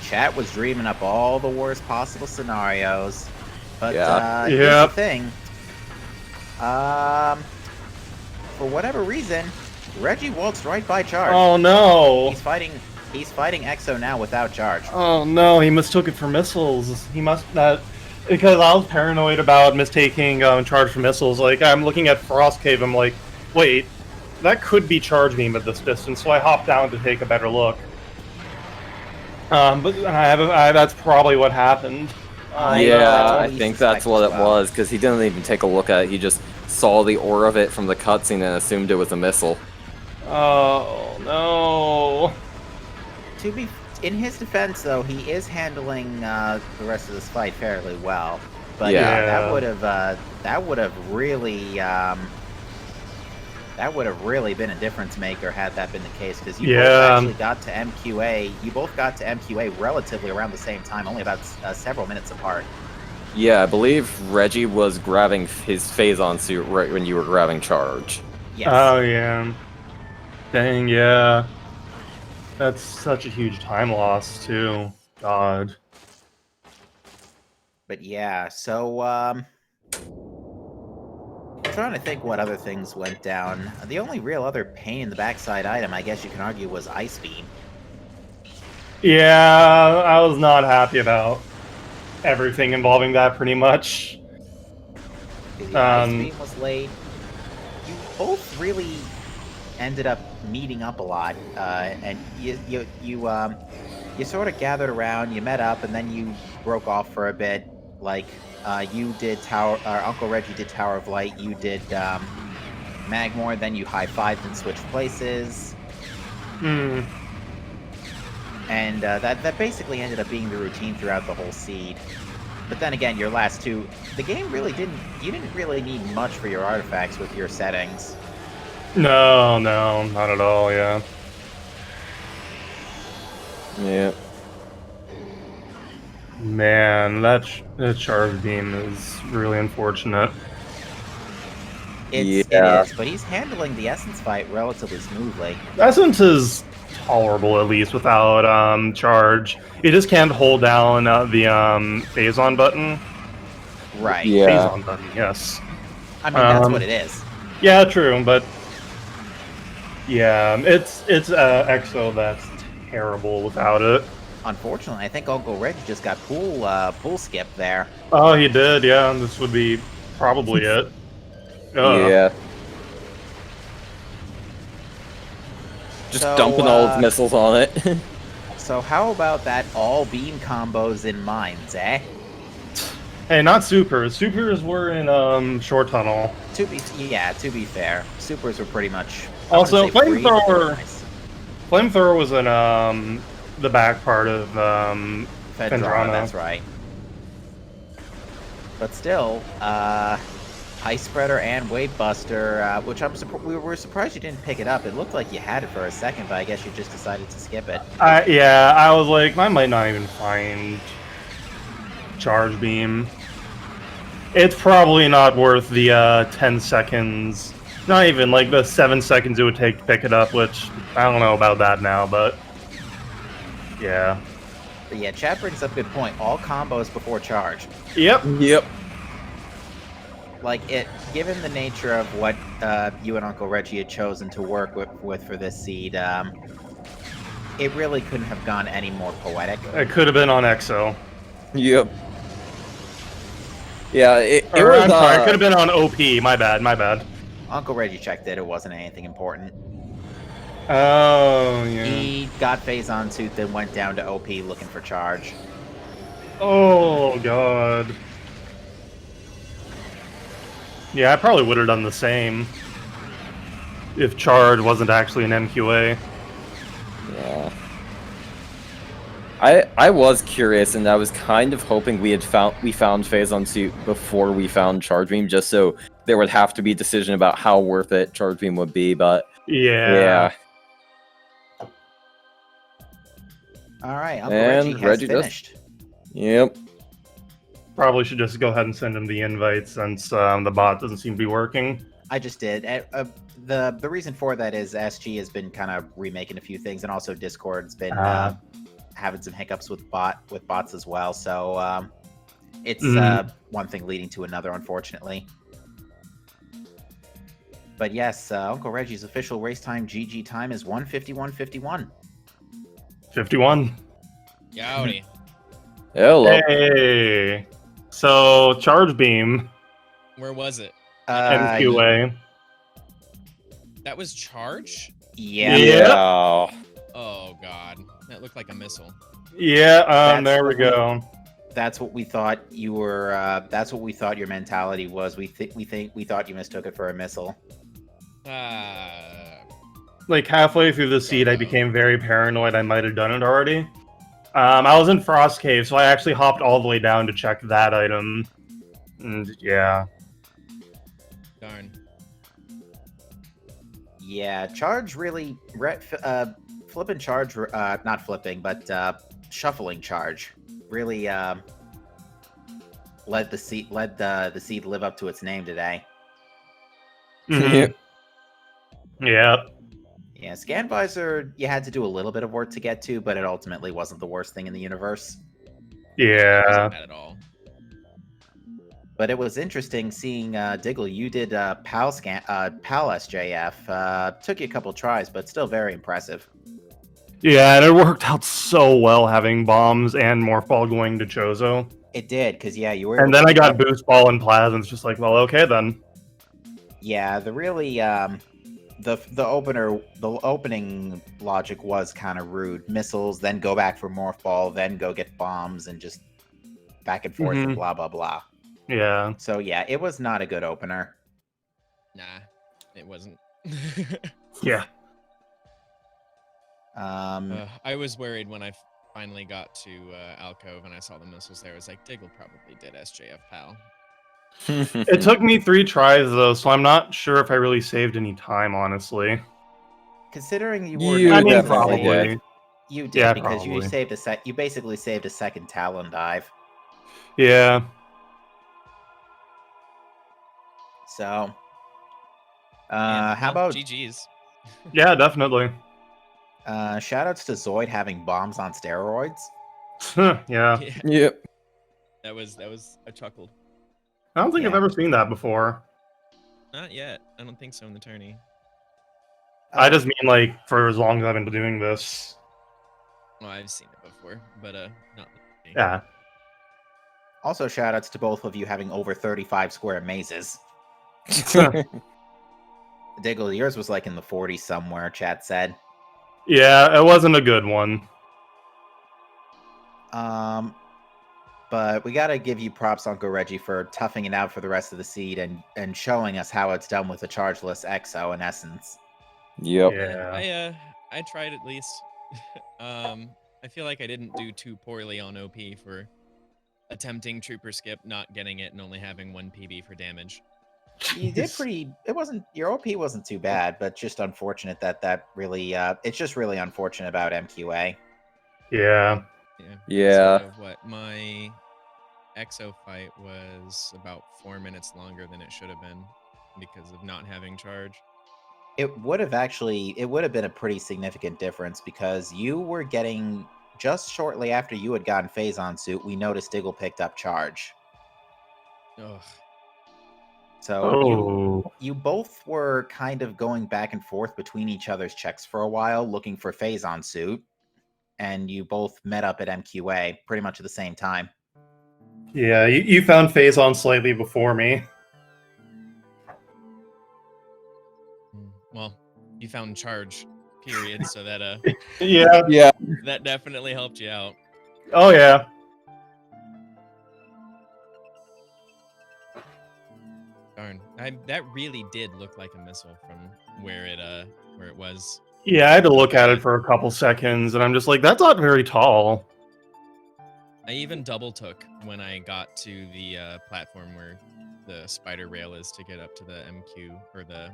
Chat was dreaming up all the worst possible scenarios. But yeah. Here's the thing. For whatever reason, Reggie waltzed right by Charge. Oh no. He's fighting Exo now without Charge. Oh no, he mistook it for missiles. He must because I was paranoid about mistaking Charge for missiles. Like, I'm looking at Frost Cave, I'm like, wait, that could be Charge Beam at this distance, so I hopped down to take a better look. But that's probably what happened. Yeah, I think that's what it was, because he didn't even take a look at it. He just saw the aura of it from the cutscene and assumed it was a missile. Oh no. To be in his defense, though, he is handling the rest of this fight fairly well. But yeah, that would have really been a difference maker had that been the case, because you both actually got to MQA. You both got to MQA relatively around the same time, only about several minutes apart. Yeah, I believe Reggie was grabbing his Phazon suit right when you were grabbing Charge. Yes. Oh yeah. Dang, yeah. That's such a huge time loss, too. God. But yeah, so, I'm trying to think what other things went down. The only real other pain in the backside item, I guess you can argue, was Ice Beam. Yeah, I was not happy about everything involving that, pretty much. The Ice Beam was late. You both really ended up meeting up a lot, and you sort of gathered around, you met up, and then you broke off for a bit. Like, you did Uncle Reggie did Tower of Light, you did Magmore, then you high-fived and switched places. Hmm. And that basically ended up being the routine throughout the whole seed. But then again, your last two, the game really you didn't really need much for your artifacts with your settings. No, not at all, yeah. Yeah. Man, that charge beam is really unfortunate. It is, but he's handling the Essence fight relatively smoothly. Essence is tolerable, at least, without charge. You just can't hold down the phase-on button. Right. Yeah. Phase-on button, yes. I mean, that's what it is. Yeah, true, but... Yeah, it's EXO that's terrible without it. Unfortunately, I think Uncle Reggie just got pool skip there. Oh, he did, yeah. This would be probably it. Yeah. Just dumping all its missiles on it. So how about that all beam combos in mines, eh? Hey, not supers. Supers were in short tunnel. To be fair, supers were pretty much. Also, flamethrower. Flamethrower was in the back part of Fendrana, that's right. But still, Ice Spreader and Wave Buster, which we were surprised you didn't pick it up. It looked like you had it for a second, but I guess you just decided to skip it. Yeah, I was like, I might not even find Charge Beam. It's probably not worth the 10 seconds. Not even, like, the 7 seconds it would take to pick it up, which I don't know about that now, but... Yeah. But yeah, chat brings up a good point. All combos before charge. Yep. Like, given the nature of what you and Uncle Reggie had chosen to work with for this seed, it really couldn't have gone any more poetic. It could have been on EXO. Yep. Yeah, it was... I'm sorry, it could have been on OP. My bad. Uncle Reggie checked it wasn't anything important. Oh, yeah. He got phase-on suit, then went down to OP looking for charge. Oh, God. Yeah, I probably would have done the same if charge wasn't actually an MQA. Yeah. I was curious, and I was kind of hoping we found phase-on suit before we found charge beam, just so there would have to be a decision about how worth it charge beam would be, but yeah. All right, Uncle Reggie has finished. Yep. Probably should just go ahead and send him the invite since the bot doesn't seem to be working. I just did. The reason for that is SG has been kind of remaking a few things, and also Discord's been having some hiccups with bots as well. So it's one thing leading to another, unfortunately. But yes, Uncle Reggie's official race time GG time is 1:51:51. 51. Yowdy. Hello. Hey. So charge beam. Where was it? MQA. That was charge? Yeah. Oh god, that looked like a missile. Yeah. There we go. That's what we thought you were. That's what we thought your mentality was. We thought you mistook it for a missile. Like halfway through the seed, I became very paranoid. I might have done it already. I was in Frost Cave, so I actually hopped all the way down to check that item. And yeah. Darn. Yeah, charge really flipping charge, not flipping, but shuffling charge really let the seed live up to its name today. Mm-hmm. Yep. Yeah, Scan Visor, you had to do a little bit of work to get to, but it ultimately wasn't the worst thing in the universe. Yeah. Wasn't bad at all. But it was interesting seeing Diggle. You did PAL SJF. Took you a couple tries, but still very impressive. Yeah, and it worked out so well having bombs and Morphball going to Chozo. It did, because yeah, you were. And then I got Boost Ball and Plasma. It's just like, well, okay then. Yeah, the the opening logic was kind of rude. Missiles, then go back for morph ball, then go get bombs, and just back and forth and blah blah blah. Yeah. So yeah, it was not a good opener. Nah, it wasn't. Yeah. I was worried when I finally got to Alcove and I saw the missiles there. I was like, Diggle probably did SJF, pal. It took me 3 tries though, so I'm not sure if I really saved any time, honestly. Considering you were, You I mean, definitely probably. did. you did Yeah, because probably. you saved you basically saved a second Talon dive. Yeah. So, Man, how well, about GG's? Yeah, definitely. shoutouts to Zoid having bombs on steroids? Yeah. Yeah, Yep. that was a chuckle. I don't think I've Yeah. ever seen that before. Not yet. I don't think so in the tourney. I just mean, like, for as long as I've been doing this. Well, I've seen it before, but not. Me. Yeah. Also, shoutouts to both of you having over 35 square mazes. Diggle, yours was like in the 40s somewhere, chat said. Yeah, it wasn't a good one. But we gotta give you props, Uncle Reggie, for toughing it out for the rest of the seed and showing us how it's done with a chargeless EXO in essence. Yep. Yeah. I tried at least. I feel like I didn't do too poorly on OP for attempting Trooper Skip, not getting it, and only having 1 PB for damage. You did pretty. It wasn't your OP wasn't too bad, but just unfortunate that really. It's just really unfortunate about MQA. Yeah. Yeah. So what my EXO fight was about 4 minutes longer than it should have been because of not having charge. It would have been a pretty significant difference because you were getting just shortly after you had gotten Phazon suit, we noticed Diggle picked up charge. Ugh. So you both were kind of going back and forth between each other's checks for a while, looking for Phazon suit, and you both met up at MQA pretty much at the same time. Yeah, you found Phazon slightly before me. Well, you found charge, period. So that Yeah. Yeah. that definitely helped you out. Oh, yeah. Darn, that really did look like a missile from where it was. Yeah, I had to look at it for a couple seconds, and I'm just like, that's not very tall. I even double took when I got to the platform where the spider rail is to get up to the MQ or the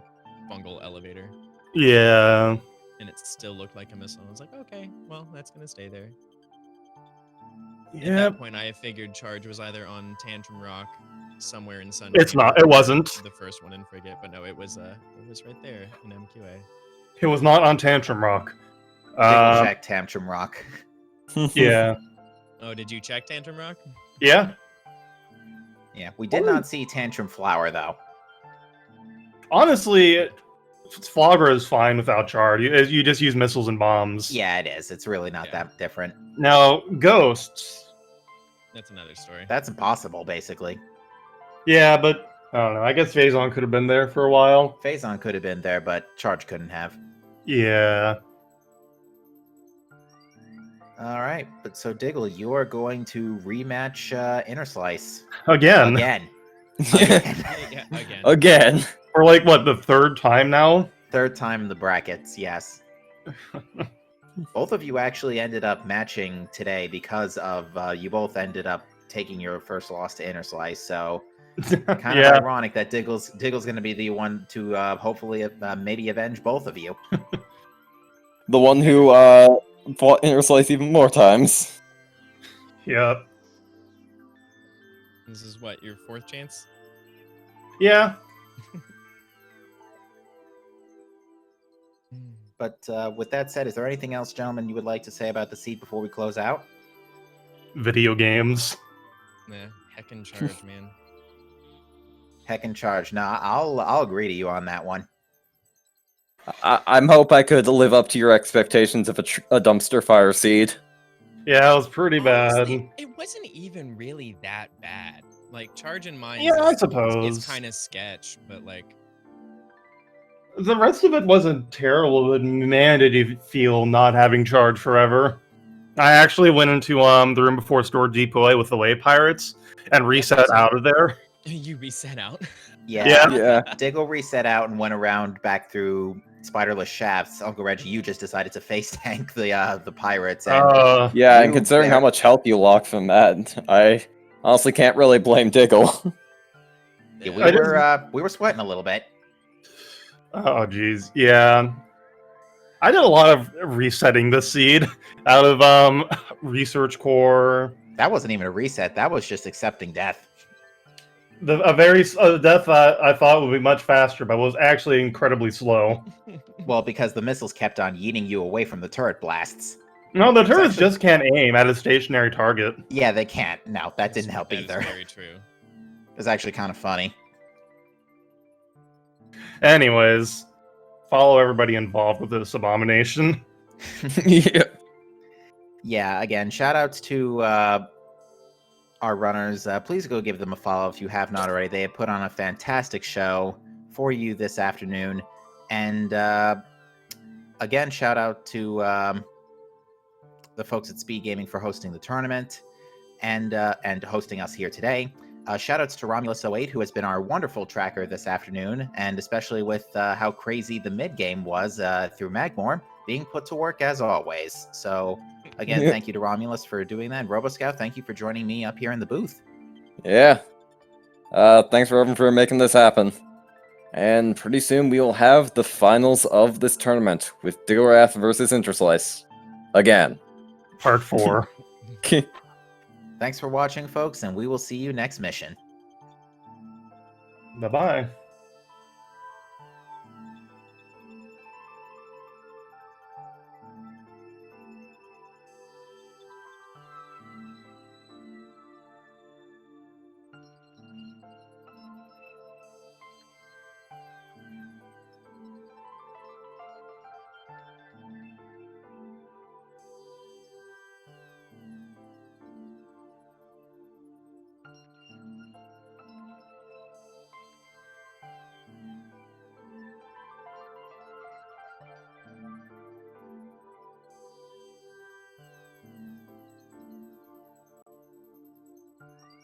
fungal elevator. Yeah. And it still looked like a missile. I was like, okay, well, that's gonna stay there. At Yeah. that point, I figured charge was either on Tantrum Rock, somewhere in Sun. It's not. It wasn't. The first one in Frigate, but no, it was right there in MQA. It was not on Tantrum Rock. Diggle check Tantrum Rock. Yeah. Oh, did you check Tantrum Rock? Yeah. Yeah, we did not see Tantrum Flower though. Honestly, Flogger is fine without charge. You just use missiles and bombs. Yeah, it is. It's really not that different. Now, ghosts. That's another story. That's impossible, basically. Yeah, but I don't know. I guess Phazon could have been there for a while. Phazon could have been there, but Charge couldn't have. Yeah. All right, but so Diggle, you are going to rematch Inner Slice Again. again. Yeah, again. Again. For like, what, the 3rd time now? Third time in the brackets, yes. Both of you actually ended up matching today because of you both ended up taking your first loss to Inner Slice. So kind of ironic that Diggle's going to be the one to hopefully maybe avenge both of you. The one who fought Inner Slice even more times. Yep. This is what, your 4th chance? Yeah. But with that said, is there anything else, gentlemen, you would like to say about the seed before we close out? Video games. Nah, heckin' charge, man. Heckin' charge. Nah, I'll agree to you on that one. I'm hope I could live up to your expectations of a dumpster fire seed. Yeah, it was pretty bad. Honestly, it wasn't even really that bad. Like, charge in mine Yeah, I suppose. is kind of sketch, but like... The rest of it wasn't terrible, but man, did you feel not having charge forever. I actually went into the room before Store Depot with the Way Pirates and reset out of there. You reset out. Yeah. Yeah. Diggle reset out and went around back through spiderless shafts. Uncle Reggie, you just decided to face tank the pirates. And Yeah, and You considering how bear- much health you locked from that, I honestly can't really blame Diggle. yeah, we were sweating a little bit. Oh, geez. Yeah. I did a lot of resetting the seed out of Research Core. That wasn't even a reset. That was just accepting death. A death that I thought would be much faster, but was actually incredibly slow. Well, because the missiles kept on yeeting you away from the turret blasts. No, the turrets actually- just can't aim at a stationary target. Yeah, they can't. No, that didn't help That is either. very true. It was actually kind of funny. Anyways, follow everybody involved with this abomination. Yeah. Yeah, again, shout outs to our runners. Please go give them a follow if you have not already. They have put on a fantastic show for you this afternoon. And again, shout out to the folks at SpeedGaming for hosting the tournament and hosting us here today. Shout outs to Romulus08, who has been our wonderful tracker this afternoon, and especially with how crazy the mid game was through Magmore, being put to work as always. So, again, Yeah. thank you to Romulus for doing that. And RoboScout, thank you for joining me up here in the booth. Yeah. Thanks for everyone for making this happen. And pretty soon we will have the finals of this tournament with DiggleWrath versus Interslice. Again. Part 4. Thanks for watching, folks, and we will see you next mission. Bye-bye.